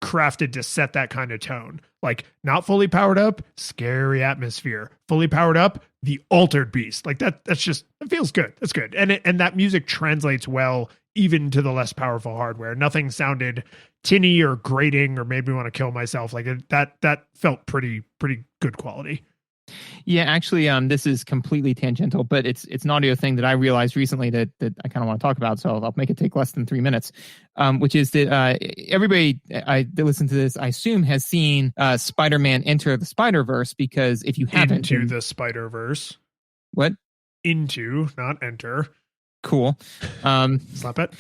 crafted to set that kind of tone. Like, not fully powered up, scary atmosphere. Fully powered up, the Altered Beast. Like that's just, it feels good. That's good. And that music translates well even to the less powerful hardware. Nothing sounded tinny or grating or made me want to kill myself. Like that felt pretty good quality. Yeah, actually, this is completely tangential, but it's an audio thing that I realized recently that I kind of want to talk about. So I'll make it take less than 3 minutes, which is that everybody that listen to this, I assume, has seen Spider-Man Enter the Spider-Verse, because if you haven't, Into the Spider-Verse. What? Into, not enter. Cool. Slap it.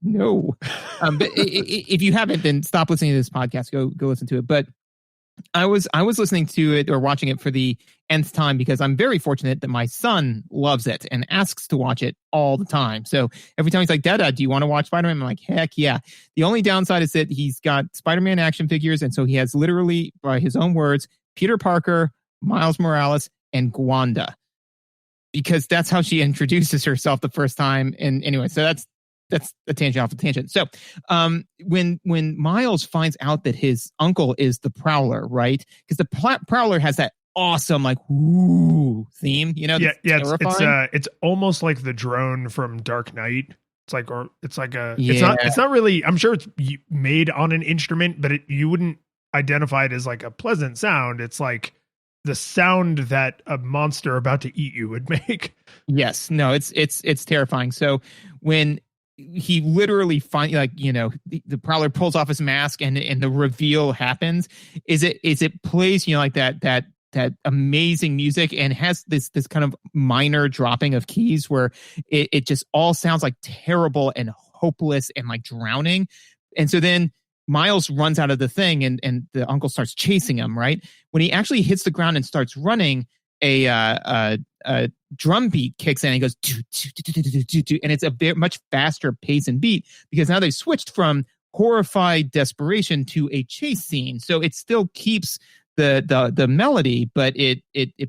No. But if you haven't, then stop listening to this podcast. Go listen to it. But I was listening to it or watching it for the nth time because I'm very fortunate that my son loves it and asks to watch it all the time. So every time he's like, Dad, do you want to watch Spider-Man? I'm like, heck yeah. The only downside is that he's got Spider-Man action figures. And so he has literally, by his own words, Peter Parker, Miles Morales, and Gwanda, because that's how she introduces herself the first time. And anyway, so that's a tangent off the tangent. So when Miles finds out that his uncle is the Prowler, right? Because the Prowler has that awesome like woo theme, you know? Yeah, it's almost like the drone from Dark Knight. It's not really, I'm sure it's made on an instrument, but you wouldn't identify it as like a pleasant sound. It's like the sound that a monster about to eat you would make. Yes, no, it's terrifying. So when he literally the Prowler pulls off his mask and the reveal happens, is it plays, like that amazing music and has this kind of minor dropping of keys where it just all sounds like terrible and hopeless and like drowning. And so then Miles runs out of the thing and the uncle starts chasing him, right? When he actually hits the ground and starts running, a drum beat kicks in and he goes and it's a much faster pace and beat because now they've switched from horrified desperation to a chase scene. So it still keeps the melody, but it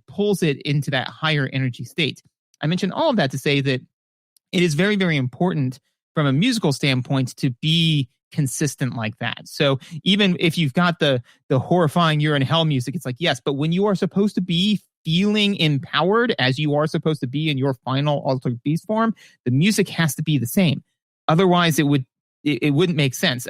pulls it into that higher energy state. I mentioned all of that to say that it is very, very important from a musical standpoint to be consistent like that. So even if you've got the horrifying you're in hell music, it's like, yes, but when you are supposed to be feeling empowered as you are supposed to be in your final Altered Beast form, the music has to be the same. Otherwise it wouldn't make sense.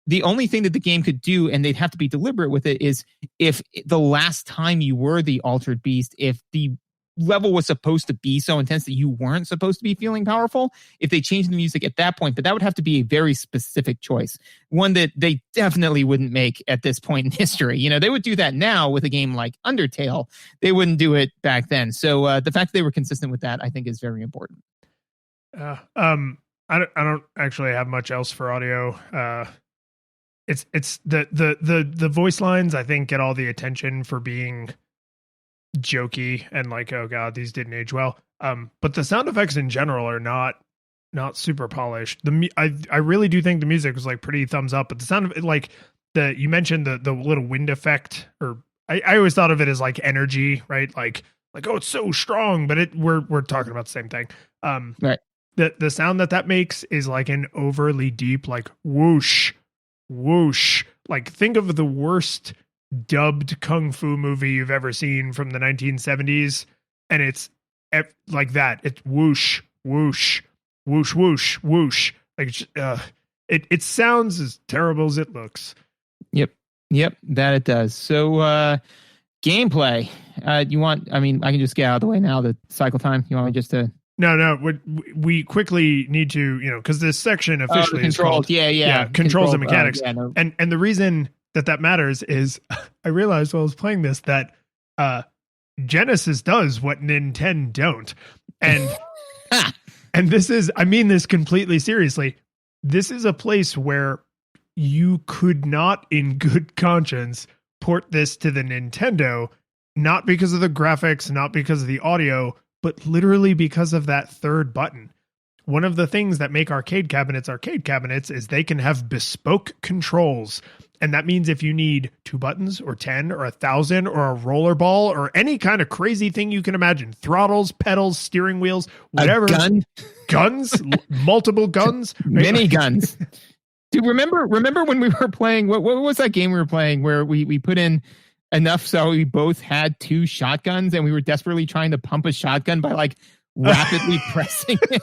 The only thing that the game could do, and they'd have to be deliberate with it, is if the last time you were the Altered Beast, if the level was supposed to be so intense that you weren't supposed to be feeling powerful, if they changed the music at that point, but that would have to be a very specific choice, one that they definitely wouldn't make at this point in history. They would do that now with a game like Undertale. They wouldn't do it back then. So the fact that they were consistent with that, I think, is very important. I don't actually have much else for audio. It's the voice lines, I think, get all the attention for being jokey and like, oh god, these didn't age well. But the sound effects in general are not super polished. I really do think the music was like pretty thumbs up, but the sound of it, like you mentioned the little wind effect, or I always thought of it as like energy, right? Like oh, it's so strong, but we're talking about the same thing. Right. The sound that makes is like an overly deep, like whoosh, whoosh. Like think of the worst dubbed kung fu movie you've ever seen from the 1970s, and it's like that. It's whoosh, whoosh, whoosh, whoosh, whoosh. Like it sounds as terrible as it looks. Yep, that it does. So gameplay. You want? I mean, I can just get out of the way now. The cycle time. You want me just to? No. We quickly need to, because this section officially is called controls and mechanics. And the reason that matters is I realized while I was playing this that Genesis does what Nintendo don't, and and this is, I mean this completely seriously. This is a place where you could not, in good conscience, port this to the Nintendo, not because of the graphics, not because of the audio, but literally because of that third button. One of the things that make arcade cabinets is they can have bespoke controls. And that means if you need 2 buttons or 10 or 1,000 or a roller ball or any kind of crazy thing you can imagine, throttles, pedals, steering wheels, whatever. A gun? Guns, multiple guns. Mini guns. Dude, remember when we were playing, what was that game we were playing where we put in enough so we both had 2 shotguns and we were desperately trying to pump a shotgun by like rapidly pressing it?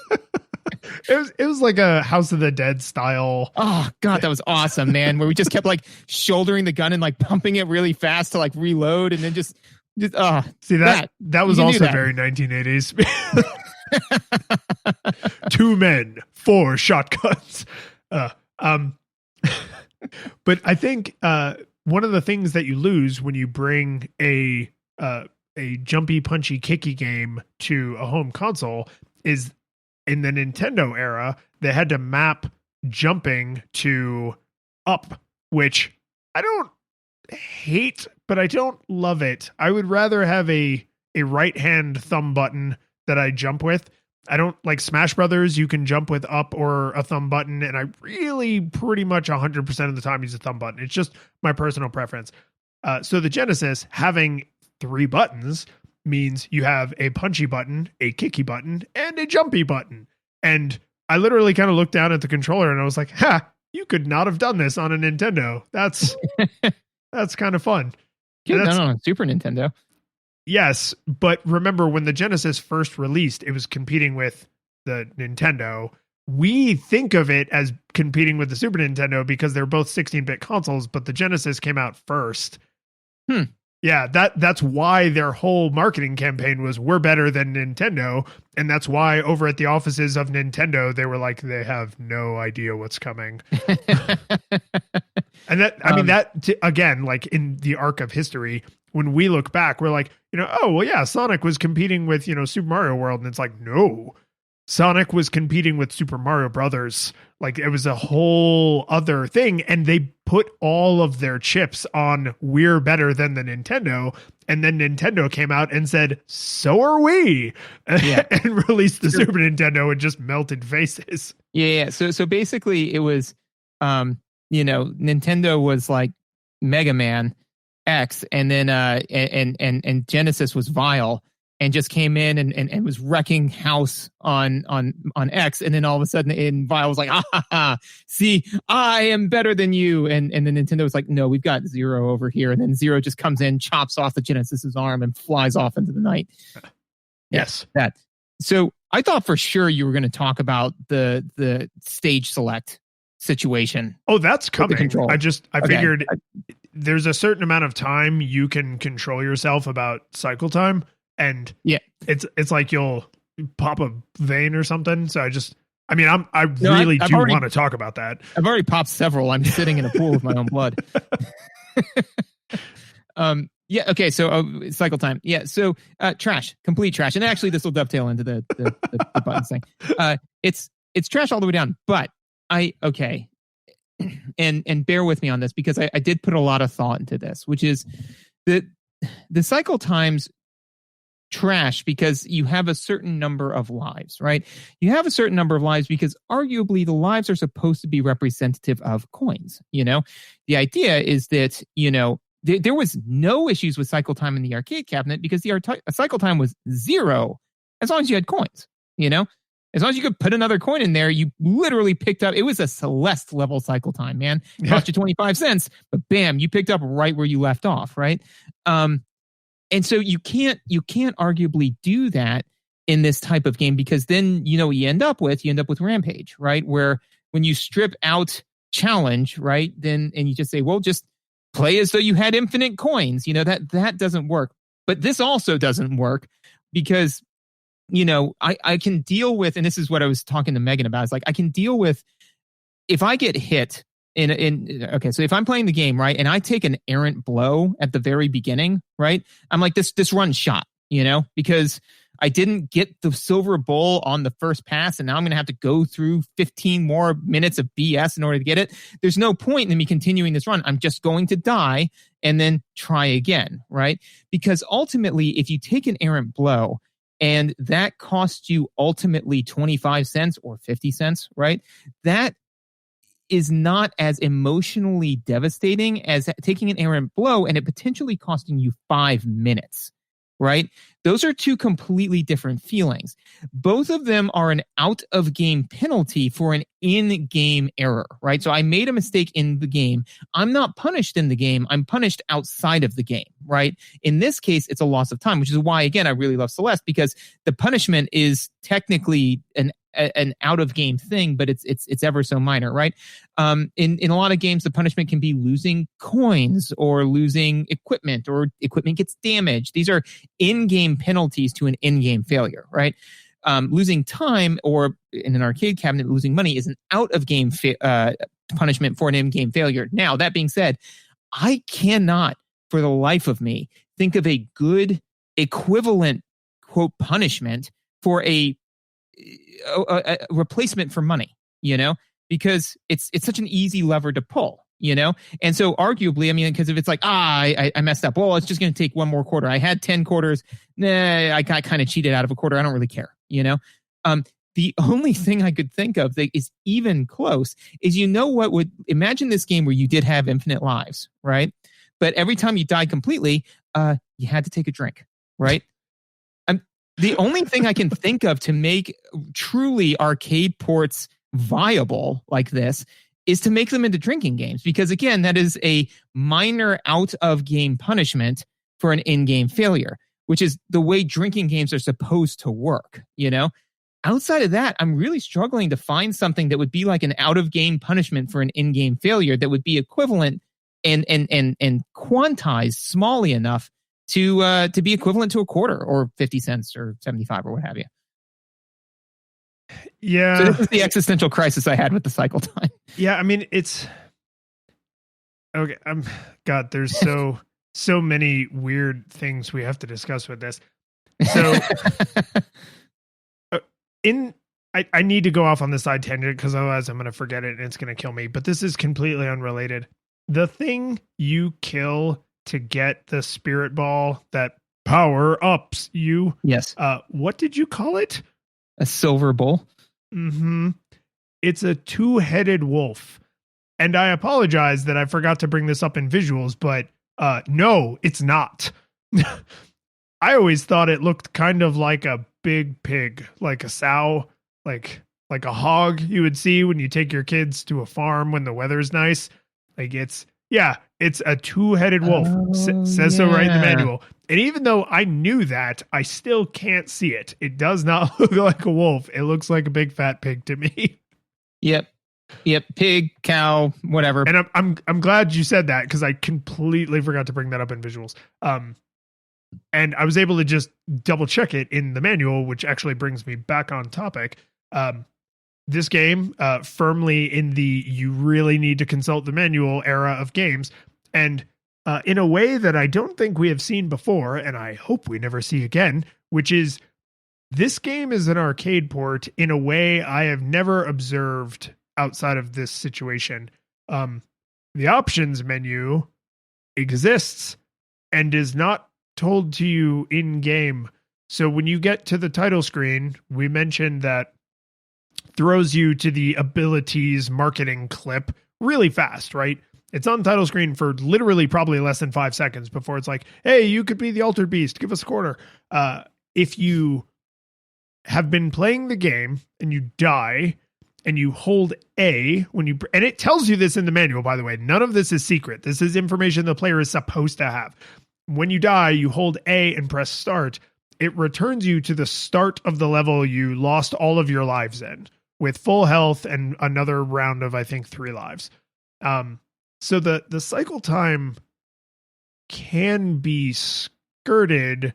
It was like a House of the Dead style. Oh god, that was awesome, man. Where we just kept like shouldering the gun and like pumping it really fast to like reload and then just see that was also very 1980s. 2 men, 4 shotguns. But I think one of the things that you lose when you bring a jumpy, punchy, kicky game to a home console is in the Nintendo era, they had to map jumping to up, which I don't hate, but I don't love it. I would rather have a right hand thumb button that I jump with. I don't like Smash Brothers. You can jump with up or a thumb button, and I really pretty much 100% of the time use a thumb button. It's just my personal preference. So the Genesis having 3 buttons means you have a punchy button, a kicky button, and a jumpy button. And I literally kind of looked down at the controller and I was like, you could not have done this on a Nintendo. That's kind of fun. Yeah, done on a Super Nintendo. Yes, but remember when the Genesis first released, it was competing with the Nintendo. We think of it as competing with the Super Nintendo because they're both 16-bit consoles, but the Genesis came out first. Yeah, that's why their whole marketing campaign was we're better than Nintendo, and that's why over at the offices of Nintendo they were like they have no idea what's coming. And that I mean again, like in the arc of history, when we look back, we're like, oh well, yeah, Sonic was competing with Super Mario World, and it's like no. Sonic was competing with Super Mario Brothers. Like it was a whole other thing. And they put all of their chips on we're better than the Nintendo. And then Nintendo came out and said, so are we. Yeah. And released the Super Nintendo and just melted faces. Yeah. So basically it was, Nintendo was like Mega Man X and then, and Genesis was Vile. And just came in and was wrecking house on X, and then all of a sudden, Vile was like, see, I am better than you, and then Nintendo was like, no, we've got Zero over here, and then Zero just comes in, chops off the Genesis's arm, and flies off into the night. Yes, that. So I thought for sure you were going to talk about the stage select situation. Oh, that's coming. I figured there's a certain amount of time you can control yourself about cycle time. And yeah, it's like you'll pop a vein or something. So I really do want to talk about that. I've already popped several. I'm sitting in a pool with my own blood. Yeah. Okay. So cycle time. Yeah. So trash, complete trash. And actually, this will dovetail into the buttons thing. It's trash all the way down. But and bear with me on this because I did put a lot of thought into this, which is the cycle times. Trash because you have a certain number of lives, right? You have a certain number of lives because arguably the lives are supposed to be representative of coins. The idea is that, there was no issues with cycle time in the arcade cabinet because the cycle time was 0 as long as you had coins, As long as you could put another coin in there, you literally picked up. It was a Celeste level cycle time, man. It cost you 25 cents, but bam, you picked up right where you left off, right? And so you can't arguably do that in this type of game, because then you end up with Rampage, right? Where when you strip out challenge, right, then and you just say, well, just play as though you had infinite coins, that doesn't work. But this also doesn't work because I can deal with, and this is what I was talking to Megan about, is like I can deal with if I get hit okay, so if I'm playing the game, right, and I take an errant blow at the very beginning, right, I'm like, this run shot, because I didn't get the silver bowl on the first pass, and now I'm going to have to go through 15 more minutes of BS in order to get it. There's no point in me continuing this run. I'm just going to die and then try again, right? Because ultimately, if you take an errant blow and that costs you ultimately 25 cents or 50 cents, right? That is not as emotionally devastating as taking an errant blow and it potentially costing you 5 minutes. Right? Those are two completely different feelings. Both of them are an out-of-game penalty for an in-game error, right? So I made a mistake in the game. I'm not punished in the game. I'm punished outside of the game, right? In this case, it's a loss of time, which is why, again, I really love Celeste, because the punishment is technically an out of game thing, but it's ever so minor, right? In a lot of games, the punishment can be losing coins or losing equipment, or equipment gets damaged. These are in-game penalties to an in-game failure, right? Losing time, or in an arcade cabinet, losing money is an out of game punishment for an in-game failure. Now, that being said, I cannot, for the life of me, think of a good equivalent quote punishment for a replacement for money, because it's such an easy lever to pull, and so arguably, I mean, because if it's like, I messed up, well, it's just going to take one more quarter. I had 10 quarters. I got kind of cheated out of a quarter. I don't really care, The only thing I could think of that is even close is, what would, imagine this game where you did have infinite lives, right? But every time you died completely, you had to take a drink, right? The only thing I can think of to make truly arcade ports viable like this is to make them into drinking games. Because again, that is a minor out of game punishment for an in-game failure, which is the way drinking games are supposed to work, Outside of that, I'm really struggling to find something that would be like an out of game punishment for an in-game failure that would be equivalent and quantized smallly enough to be equivalent to a quarter or 50 cents or 75 or what have you. Yeah. So this is the existential crisis I had with the cycle time. Yeah, I mean, it's okay. God, there's so many weird things we have to discuss with this. So I need to go off on the side tangent because otherwise I'm going to forget it and it's going to kill me. But this is completely unrelated. The thing you kill to get the spirit ball that power ups you. Yes. What did you call it? A silver bowl. Mm-hmm. It's a two-headed wolf. And I apologize that I forgot to bring this up in visuals, but no, it's not. I always thought it looked kind of like a big pig, like a sow, like a hog you would see when you take your kids to a farm when the weather's nice. Like it's a two-headed wolf. Says so right in the manual. And even though I knew that, I still can't see it. It does not look like a wolf. It looks like a big fat pig to me. Yep. Pig, cow, whatever. And I'm glad you said that because I completely forgot to bring that up in visuals. And I was able to just double check it in the manual, which actually brings me back on topic. This game, firmly in the you really need to consult the manual era of games, and in a way that I don't think we have seen before, and I hope we never see again, which is this game is an arcade port in a way I have never observed outside of this situation. The options menu exists and is not told to you in game. So when you get to the title screen, we mentioned that throws you to the abilities marketing clip really fast, right? It's on title screen for literally probably less than 5 seconds before it's like, hey, you could be the Altered Beast. Give us a quarter. If you have been playing the game and you die and you hold A when you, and it tells you this in the manual, by the way, none of this is secret. This is information the player is supposed to have. When you die, you hold A and press start. It returns you to the start of the level you lost all of your lives in, with full health and another round of, I think, 3 lives. So the cycle time can be skirted.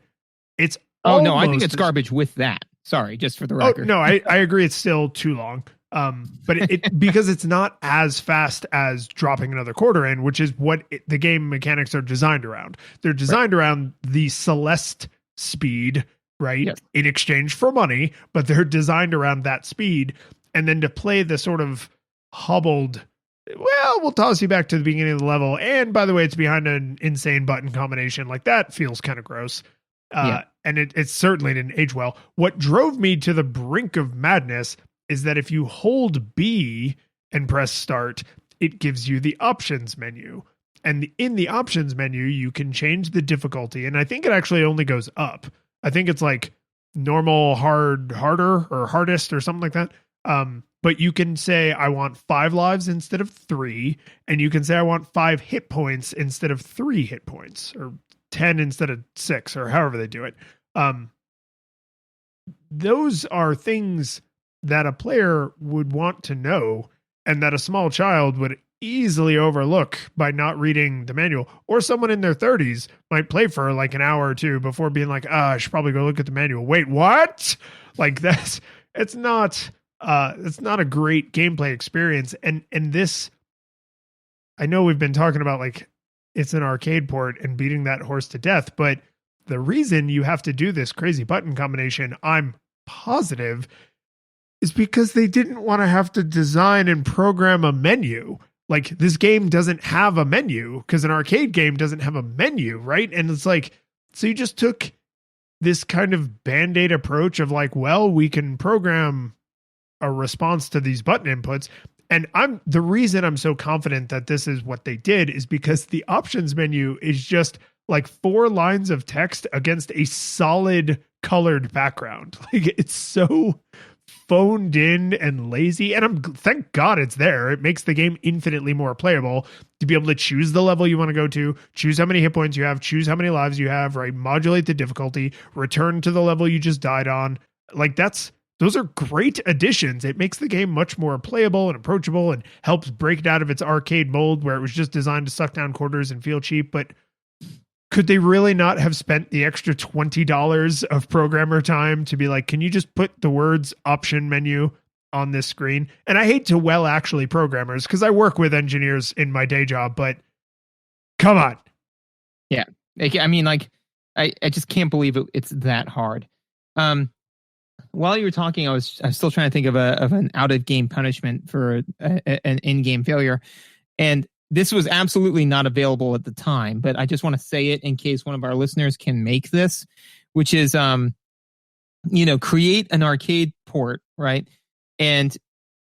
It's no, I think almost it's garbage with that. Sorry, just for the Oh, record. no, I agree. It's still too long. But it because it's not as fast as dropping another quarter in, which is what the game mechanics are designed around. They're designed around the Celeste speed, right? Yes. In exchange for money, but they're designed around that speed. And then to play the sort of hobbled, well, we'll toss you back to the beginning of the level. And by the way, it's behind an insane button combination. Like that feels kind of gross. And it certainly didn't age well. What drove me to the brink of madness is that if you hold B and press start, it gives you the options menu. And in the options menu, you can change the difficulty. And I think it actually only goes up. I think it's like normal, hard, harder, or hardest, or something like that. But you can say, I want 5 lives instead of 3. And you can say, I want 5 hit points instead of 3 hit points, or 10 instead of 6, or however they do it. Those are things that a player would want to know, and that a small child would easily overlook by not reading the manual, or someone in their 30s might play for like an hour or two before being like, I should probably go look at the manual. Wait, what? Like it's not a great gameplay experience. And this, I know we've been talking about like, it's an arcade port and beating that horse to death, but the reason you have to do this crazy button combination, I'm positive, is because they didn't want to have to design and program a menu. Like, this game doesn't have a menu because an arcade game doesn't have a menu, right? And it's like, so you just took this kind of Band-Aid approach of like, well, we can program a response to these button inputs. And the reason I'm so confident that this is what they did is because the options menu is just like 4 lines of text against a solid colored background. Like, it's so phoned in and lazy. And thank God it's there. It makes the game infinitely more playable to be able to choose the level you want to go to, choose how many hit points you have, choose how many lives you have, right? Modulate the difficulty, return to the level you just died on. Like, those are great additions. It makes the game much more playable and approachable and helps break it out of its arcade mold where it was just designed to suck down quarters and feel cheap. But could they really not have spent the extra $20 of programmer time to be like, can you just put the words option menu on this screen? And I hate to actually programmers because I work with engineers in my day job, but come on. Yeah. I mean, like, I just can't believe it's that hard. While you were talking, I was still trying to think of an out of game punishment for an in game failure, and this was absolutely not available at the time. But I just want to say it in case one of our listeners can make this, which is, create an arcade port, right, and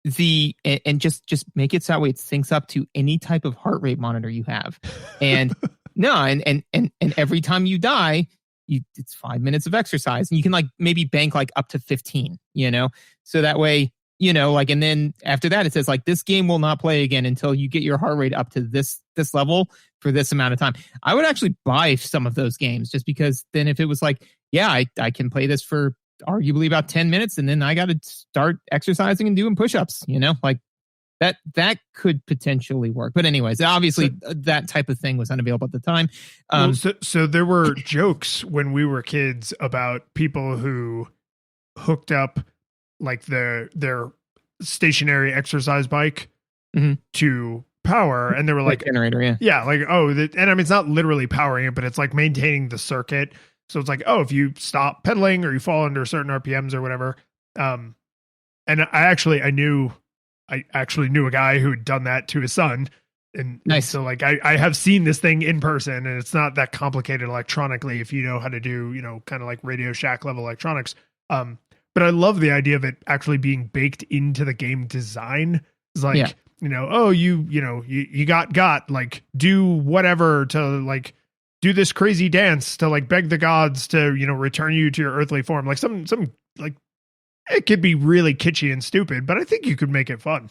just make it so that way it syncs up to any type of heart rate monitor you have, and and every time you die, it's 5 minutes of exercise, and you can like maybe bank like up to 15, so that way, and then after that it says like, this game will not play again until you get your heart rate up to this level for this amount of time. I would actually buy some of those games just because then if it was like, yeah, I can play this for arguably about 10 minutes and then I got to start exercising and doing push-ups, like that could potentially work. But anyways, obviously that type of thing was unavailable at the time. So there were jokes when we were kids about people who hooked up like their stationary exercise bike to power, and they were like generator, like, and I mean, it's not literally powering it, but it's like maintaining the circuit. So it's like, if you stop pedaling or you fall under certain RPMs or whatever. And I actually knew a guy who had done that to his son. And nice. So like, I have seen this thing in person, and it's not that complicated electronically if you know how to do, kind of like Radio Shack level electronics. But I love the idea of it actually being baked into the game design. It's like, you got like, do whatever to like, do this crazy dance to like beg the gods to, return you to your earthly form. Like some like it could be really kitschy and stupid, but I think you could make it fun.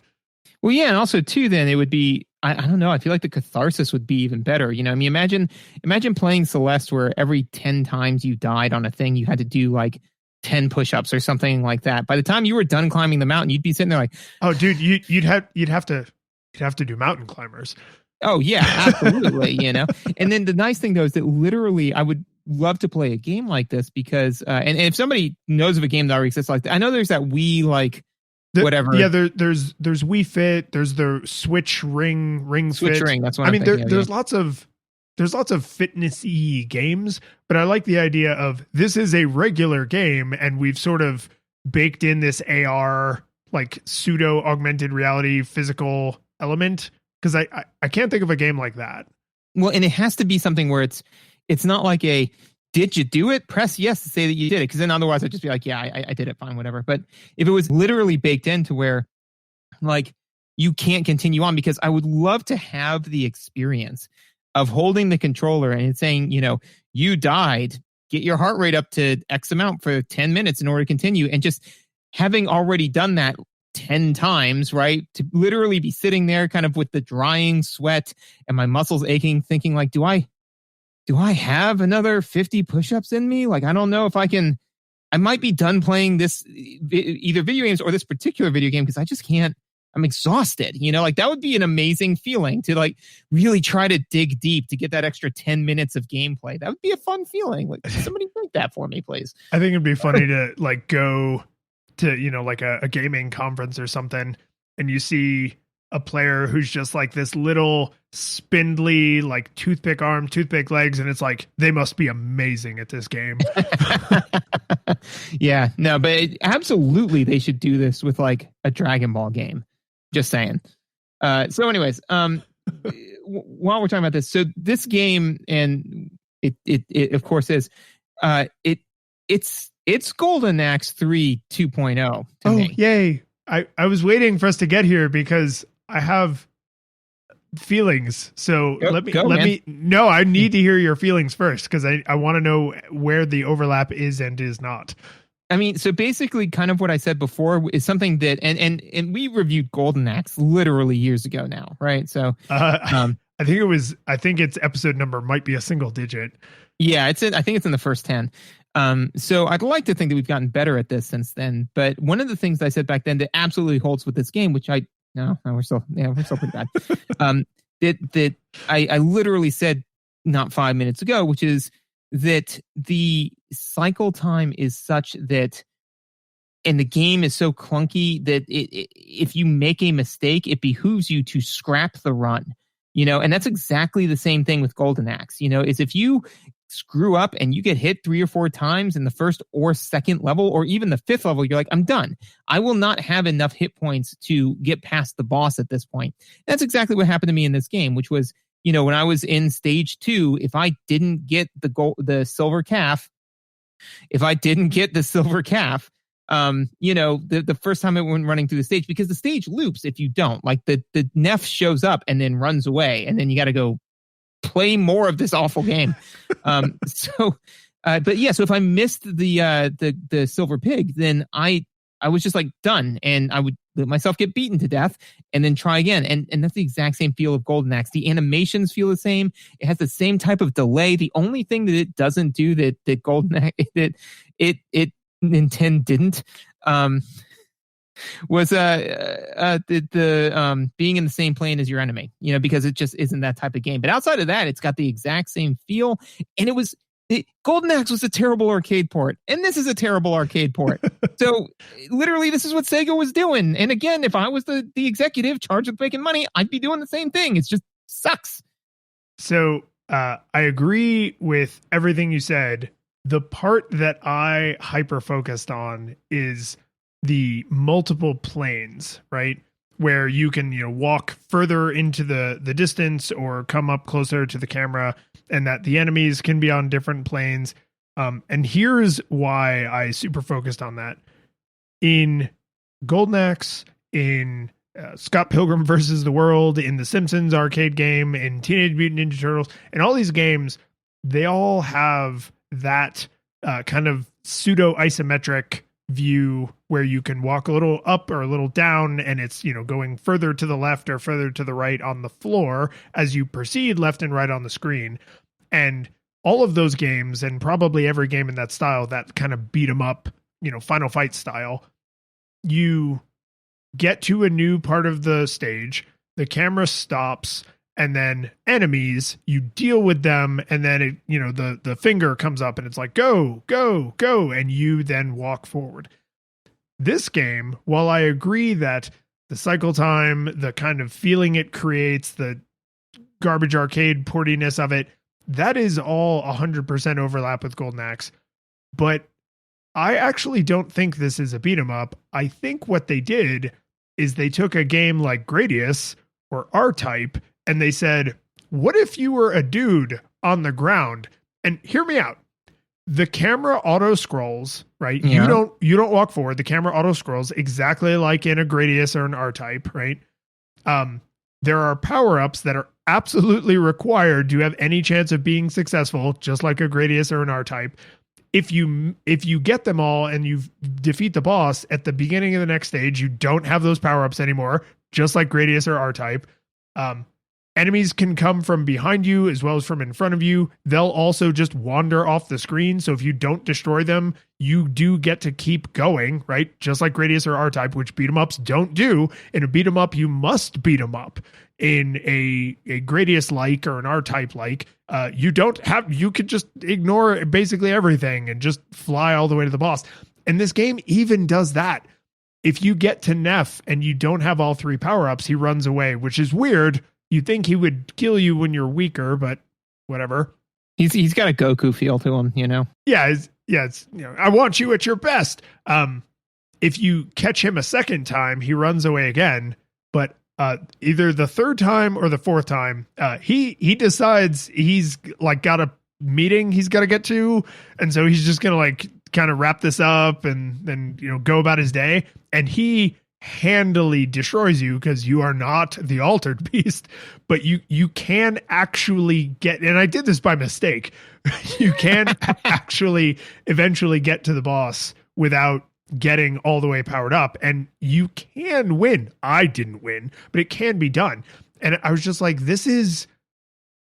Well, yeah, and also too, then it would be I don't know. I feel like the catharsis would be even better. I mean, imagine playing Celeste where every 10 times you died on a thing, you had to do like 10 push-ups or something like that. By the time you were done climbing the mountain, you'd be sitting there like, oh, dude, you'd have to do mountain climbers. Oh yeah, absolutely. And then the nice thing though is that literally I would love to play a game like this because, and if somebody knows of a game that already exists like that, I know there's that Wii like whatever. Yeah, there's Wii Fit. There's the Switch Ring Switch Fit. Ring. That's what I mean. thinking There's lots of fitness-y games, but I like the idea of this is a regular game, and we've sort of baked in this AR like pseudo augmented reality physical element. Because I can't think of a game like that. Well, and it has to be something where it's not like a did you do it? Press yes to say that you did it. Because then otherwise I'd just be like, yeah, I did it, fine, whatever. But if it was literally baked into where like you can't continue on, because I would love to have the experience of holding the controller and it's saying, you died, get your heart rate up to X amount for 10 minutes in order to continue, and just having already done that 10 times, right? To literally be sitting there kind of with the drying sweat and my muscles aching, thinking like, do I have another 50 push-ups in me? Like, I don't know if I might be done playing this, either video games or this particular video game, because I just can't, I'm exhausted, like that would be an amazing feeling to like really try to dig deep to get that extra 10 minutes of gameplay. That would be a fun feeling. Like somebody make that for me, please. I think it'd be funny to like go to, like a gaming conference or something, and you see a player who's just like this little spindly, like toothpick arm, toothpick legs, and it's like, they must be amazing at this game. Yeah, no, but absolutely they should do this with like a Dragon Ball game. Just saying. So anyways, while we're talking about this, so this game, and it of course is, it's Golden Axe 3 2.0 to me. Yay. I was waiting for us to get here because I have feelings. So I need to hear your feelings first, because I want to know where the overlap is and is not. I mean, so basically kind of what I said before is something that, and we reviewed Golden Axe literally years ago now, right? So I think its episode number might be a single digit. Yeah, I think it's in the first 10. So I'd like to think that we've gotten better at this since then. But one of the things that I said back then that absolutely holds with this game, which we're still pretty bad. That I literally said not 5 minutes ago, which is that the cycle time is such that, and the game is so clunky that if you make a mistake, it behooves you to scrap the run. And that's exactly the same thing with Golden Axe. Is if you screw up and you get hit 3 or 4 times in the first or second level, or even the 5th level, you're like, I'm done. I will not have enough hit points to get past the boss at this point. That's exactly what happened to me in this game, which was, when I was in stage 2, if I didn't get the silver calf, the first time I went running through the stage, because the stage loops if you don't, like the Neff shows up and then runs away, and then you got to go play more of this awful game. So if I missed the silver pig, then I was just like done, and I would let myself get beaten to death and then try again. And that's the exact same feel of Golden Axe. The animations feel the same. It has the same type of delay. The only thing that it doesn't do that Golden Axe it Nintendo didn't was the being in the same plane as your enemy, because it just isn't that type of game. But outside of that, it's got the exact same feel. And Golden Axe was a terrible arcade port, and this is a terrible arcade port. So literally, this is what Sega was doing. And again, if I was the executive charged with making money, I'd be doing the same thing. It just sucks. So I agree with everything you said. The part that I hyper focused on is the multiple planes, right? Where you can, walk further into the distance or come up closer to the camera, and that the enemies can be on different planes. And here's why I super focused on that. In Golden Axe, in Scott Pilgrim versus the World, in the Simpsons arcade game, in Teenage Mutant Ninja Turtles, and all these games, they all have that kind of pseudo isometric view where you can walk a little up or a little down, and it's, you know, going further to the left or further to the right on the floor as you proceed left and right on the screen. And all of those games, and probably every game in that style, that kind of beat 'em up, you know, Final Fight style, you get to a new part of the stage, the camera stops, and then enemies, you deal with them, and then it, you know, the finger comes up and it's like, go, go, go, and you then walk forward. This game, while I agree that the cycle time, the kind of feeling it creates, the garbage arcade portiness of it, that is all 100% overlap with Golden Axe. But I actually don't think this is a beat 'em up. I think what they did is they took a game like Gradius or R-Type, and they said, what if you were a dude on the ground? And hear me out. The camera auto scrolls, right? Yeah. You don't walk forward. The camera auto scrolls exactly like in a Gradius or an R-Type, right? There are power-ups that are absolutely required to have any chance of being successful, just like a Gradius or an R-Type. If you get them all and you defeat the boss at the beginning of the next stage, you don't have those power-ups anymore, just like Gradius or R-Type. Enemies can come from behind you as well as from in front of you. They'll also just wander off the screen. So if you don't destroy them, you do get to keep going, right? Just like Gradius or R-Type, which beat 'em ups don't do. In a beat 'em up, you must beat 'em up. In a Gradius like or an R-Type like, you could just ignore basically everything and just fly all the way to the boss. And this game even does that. If you get to Neff and you don't have all three power-ups, he runs away, which is weird. You'd think he would kill you when you're weaker, but whatever. He's got a Goku feel to him, you know? Yeah, it's you know, I want you at your best. If you catch him a second time, he runs away again, but either the third time or the fourth time, he decides he's like got a meeting he's got to get to, and so he's just gonna like kind of wrap this up and then, you know, go about his day, and he handily destroys you because you are not the altered beast, but you can actually get, and I did this by mistake, you can actually eventually get to the boss without getting all the way powered up, and you can win. I didn't win, but it can be done. And I was just like, this is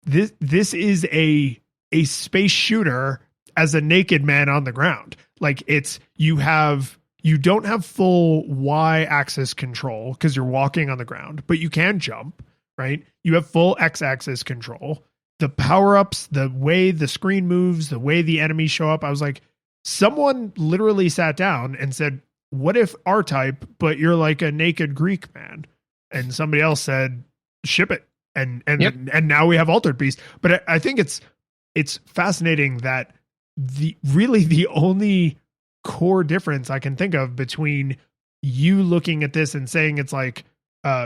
a space shooter as a naked man on the ground. Like, it's, you don't have full Y-axis control because you're walking on the ground, but you can jump, right? You have full X-axis control. The power-ups, the way the screen moves, the way the enemies show up, I was like, someone literally sat down and said, what if R-Type, but you're like a naked Greek man? And somebody else said, ship it. And now we have Altered Beast. But I think it's fascinating that the only core difference I can think of between you looking at this and saying it's like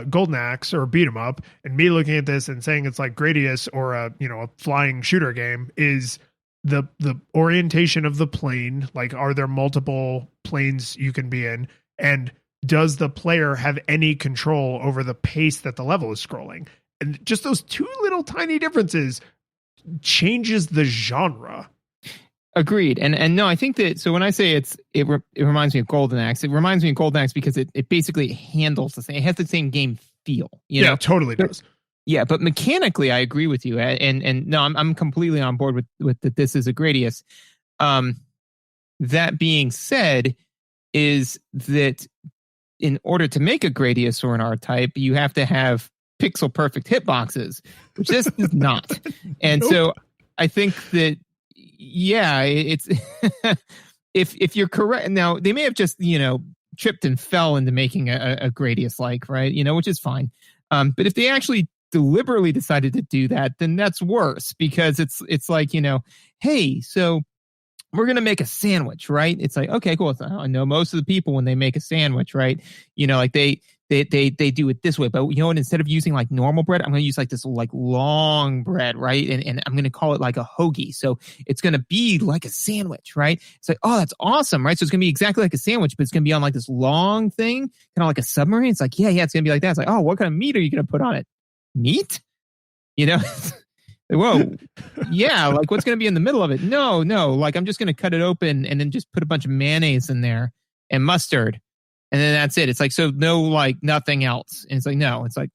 Golden Axe or beat 'em up, and me looking at this and saying it's like Gradius or a flying shooter game is the orientation of the plane. Like, are there multiple planes you can be in, and does the player have any control over the pace that the level is scrolling? And just those two little tiny differences changes the genre. Agreed. And no, I think that, so when I say it reminds me of Golden Axe, it reminds me of Golden Axe because it basically handles the same, it has the same game feel. You know? Totally does. Yeah, but mechanically, I agree with you. And no, I'm completely on board with that this is a Gradius. That being said, is that in order to make a Gradius or an R-Type, you have to have pixel perfect hitboxes, which this is not. And so I think that, yeah, it's if you're correct. Now, they may have just, tripped and fell into making a Gradius like, right? Which is fine. But if they actually deliberately decided to do that, then that's worse, because it's like, hey, so we're going to make a sandwich, right? It's like, okay, cool. I know most of the people, when they make a sandwich, right, like they do it this way, but and instead of using like normal bread, I'm going to use like this like long bread, right? And I'm going to call it like a hoagie. So it's going to be like a sandwich, right? It's like, oh, that's awesome, right? So it's going to be exactly like a sandwich, but it's going to be on like this long thing, kind of like a submarine. It's like, yeah, it's going to be like that. It's like, oh, what kind of meat are you going to put on it? Meat? Whoa, yeah, like what's going to be in the middle of it? No, like I'm just going to cut it open and then just put a bunch of mayonnaise in there and mustard. And then that's it. It's like, so no, like nothing else. And it's like, no, it's like,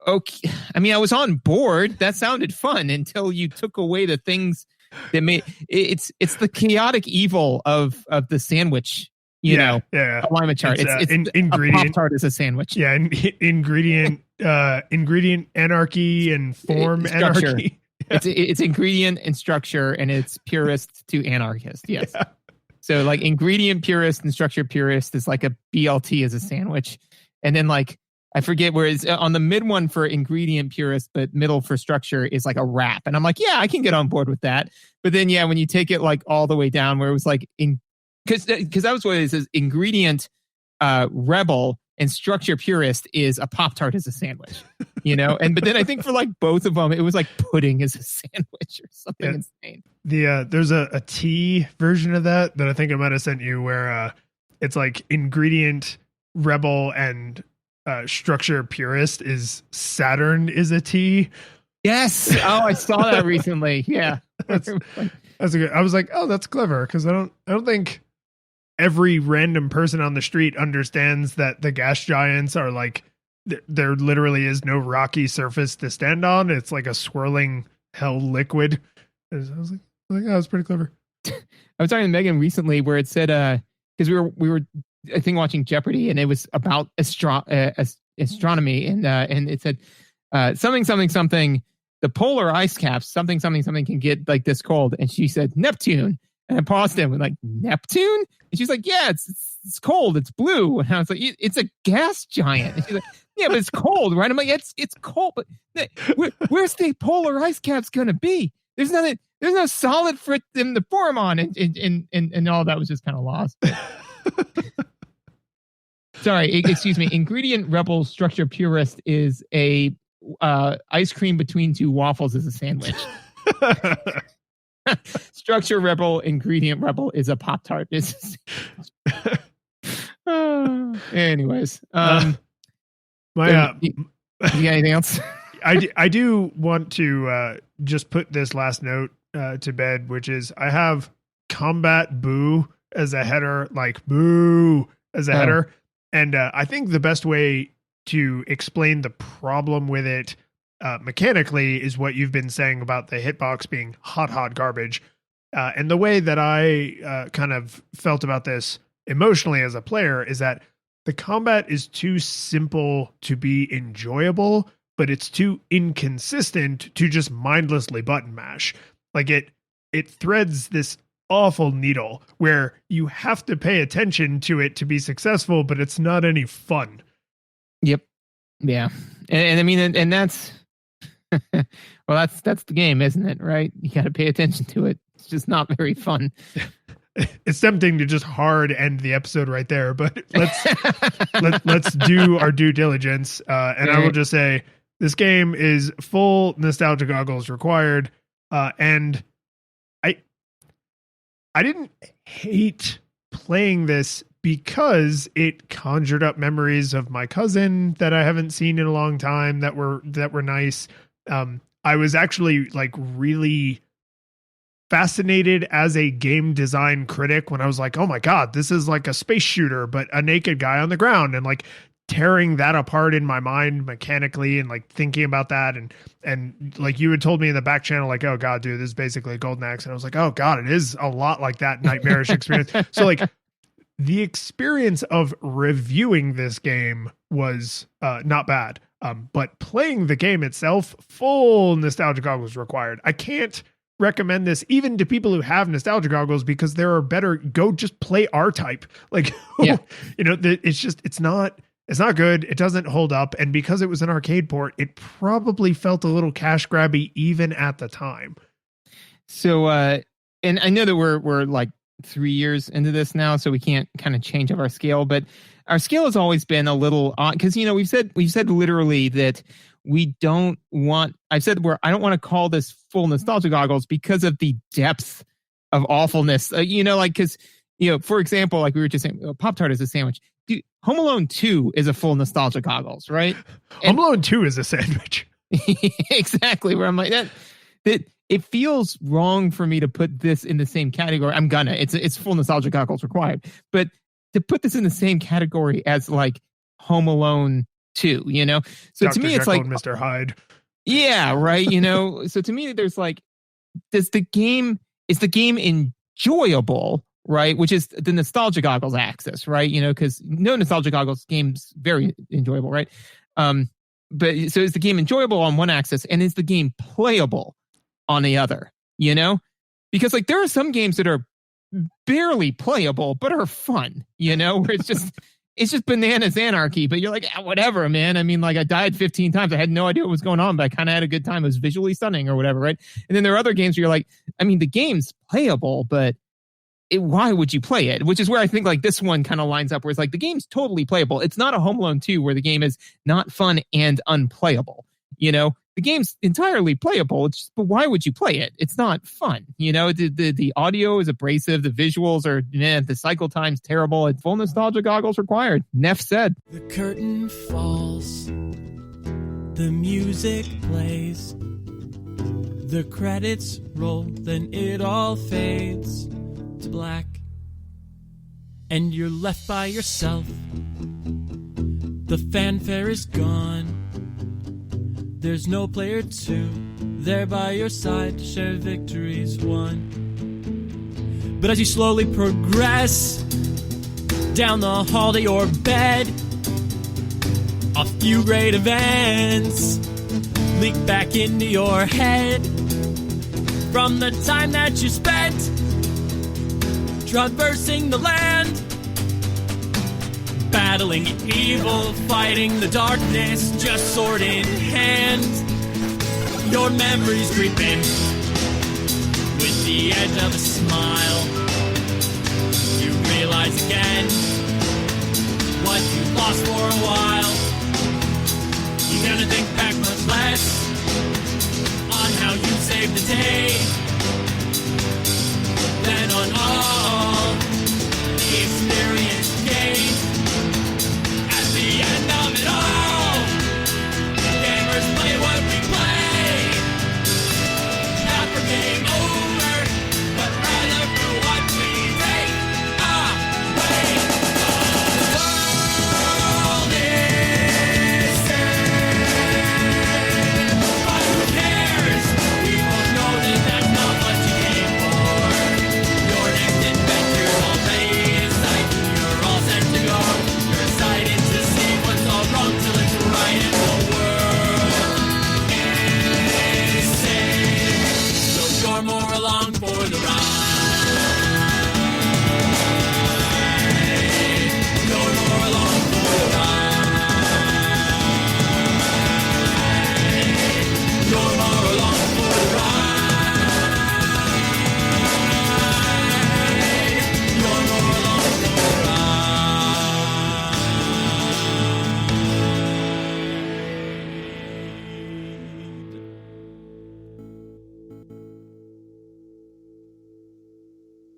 okay. I mean, I was on board. That sounded fun until you took away the things that made it's the chaotic evil of the sandwich, you know, alignment chart. It's ingredient. A Pop-Tart is a sandwich. Yeah. Ingredient anarchy and form anarchy. It's ingredient and structure, and it's purist to anarchist. Yes. Yeah. So like ingredient purist and structure purist is like a BLT as a sandwich. And then like, I forget where it's on the mid one for ingredient purist, but middle for structure is like a wrap. And I'm like, yeah, I can get on board with that. But then, yeah, when you take it like all the way down where it was like, because that was what it is ingredient rebel and structure purist is a Pop-Tart as a sandwich, you know? But then I think for like both of them, it was like pudding as a sandwich or something insane. There's a tea version of that I think I might have sent you where it's like ingredient rebel and structure purist is Saturn is a tea. Yes. Oh, I saw that recently. Yeah. That's a good. I was like, oh, that's clever because I don't think every random person on the street understands that the gas giants are like there literally is no rocky surface to stand on. It's like a swirling hell liquid. I was like, oh, that's pretty clever. I was talking to Megan recently where it said because we were I think watching Jeopardy and it was about astronomy and it said something the polar ice caps something can get like this cold, and she said Neptune, and I paused him and like Neptune, and she's like, yeah, it's cold, it's blue, and I was like, it's a gas giant, and she's like, yeah, but it's cold, right? I'm like, it's cold, but where's the polar ice caps gonna be? There's no solid for them to form on, and all that was just kind of lost. Sorry, excuse me. Ingredient rebel structure purist is a ice cream between two waffles as a sandwich. Structure rebel, ingredient rebel is a Pop-Tart. Anyways, you got anything else? I do want to just put this last note to bed, which is I have combat boo as a header, like boo as a header. And I think the best way to explain the problem with it mechanically is what you've been saying about the hitbox being hot garbage. And the way that I kind of felt about this emotionally as a player is that the combat is too simple to be enjoyable, but it's too inconsistent to just mindlessly button mash. Like it threads this awful needle where you have to pay attention to it to be successful, but it's not any fun. Yep. Yeah. And I mean, and that's, well, that's the game, isn't it? Right. You got to pay attention to it. It's just not very fun. It's tempting to just hard end the episode right there, but let's do our due diligence. And I will just say this game is full nostalgia goggles required. And I didn't hate playing this because it conjured up memories of my cousin that I haven't seen in a long time that were nice. I was actually like really fascinated as a game design critic when I was like, oh my God, this is like a space shooter, but a naked guy on the ground, and like tearing that apart in my mind mechanically and like thinking about that. And like you had told me in the back channel, like, oh God, dude, this is basically a Golden Axe. And I was like, oh God, it is a lot like that nightmarish experience. So like the experience of reviewing this game was not bad. But playing the game itself, full nostalgia goggles required. I can't recommend this even to people who have nostalgia goggles because there are better, go just play R-Type. Like, yeah. You know, it's not good. It doesn't hold up. And because it was an arcade port, it probably felt a little cash grabby even at the time. So, and I know that we're like 3 years into this now, so we can't kind of change up our scale, but our scale has always been a little odd because, you know, we've said literally that we don't want, I've said I don't want to call this full nostalgia goggles because of the depth of awfulness, you know, like, because, you know, for example, like we were just saying, Pop-Tart is a sandwich. Dude, Home Alone 2 is a full nostalgia goggles, right? Home Alone 2 is a sandwich. Exactly. Where I'm like, that it feels wrong for me to put this in the same category. It's full nostalgia goggles required, but to put this in the same category as like Home Alone 2, you know? So Dr. to me, it's Jekyll like, and Mr. Hyde. yeah, right. You know, so to me, there's like, is the game enjoyable, right? Which is the nostalgia goggles axis, right? You know, because no nostalgia goggles game's very enjoyable, right? But so is the game enjoyable on one axis, and is the game playable on the other? You know, because like there are some games that are barely playable but are fun, you know, where it's just bananas anarchy, but you're like, whatever, man. I mean, like I died 15 times. I had no idea what was going on, but I kind of had a good time. It was visually stunning or whatever, right? And then there are other games where you're like, I mean, the game's playable, but why would you play it? Which is where I think like this one kind of lines up, where it's like the game's totally playable. It's not a Home Alone 2 where the game is not fun and unplayable. You know, the game's entirely playable. But why would you play it? It's not fun. You know, the audio is abrasive. The visuals are, the cycle time's terrible. It's full nostalgia goggles required. Neff said. The curtain falls. The music plays. The credits roll. Then it all fades to black. And you're left by yourself. The fanfare is gone. There's no player 2 there by your side to share victories won. But as you slowly progress down the hall to your bed, a few great events leak back into your head from the time that you spent traversing the land, battling evil, fighting the darkness, just sword in hand. Your memories creeping with the edge of a smile. You realize again what you lost for a while. You're gonna think back much less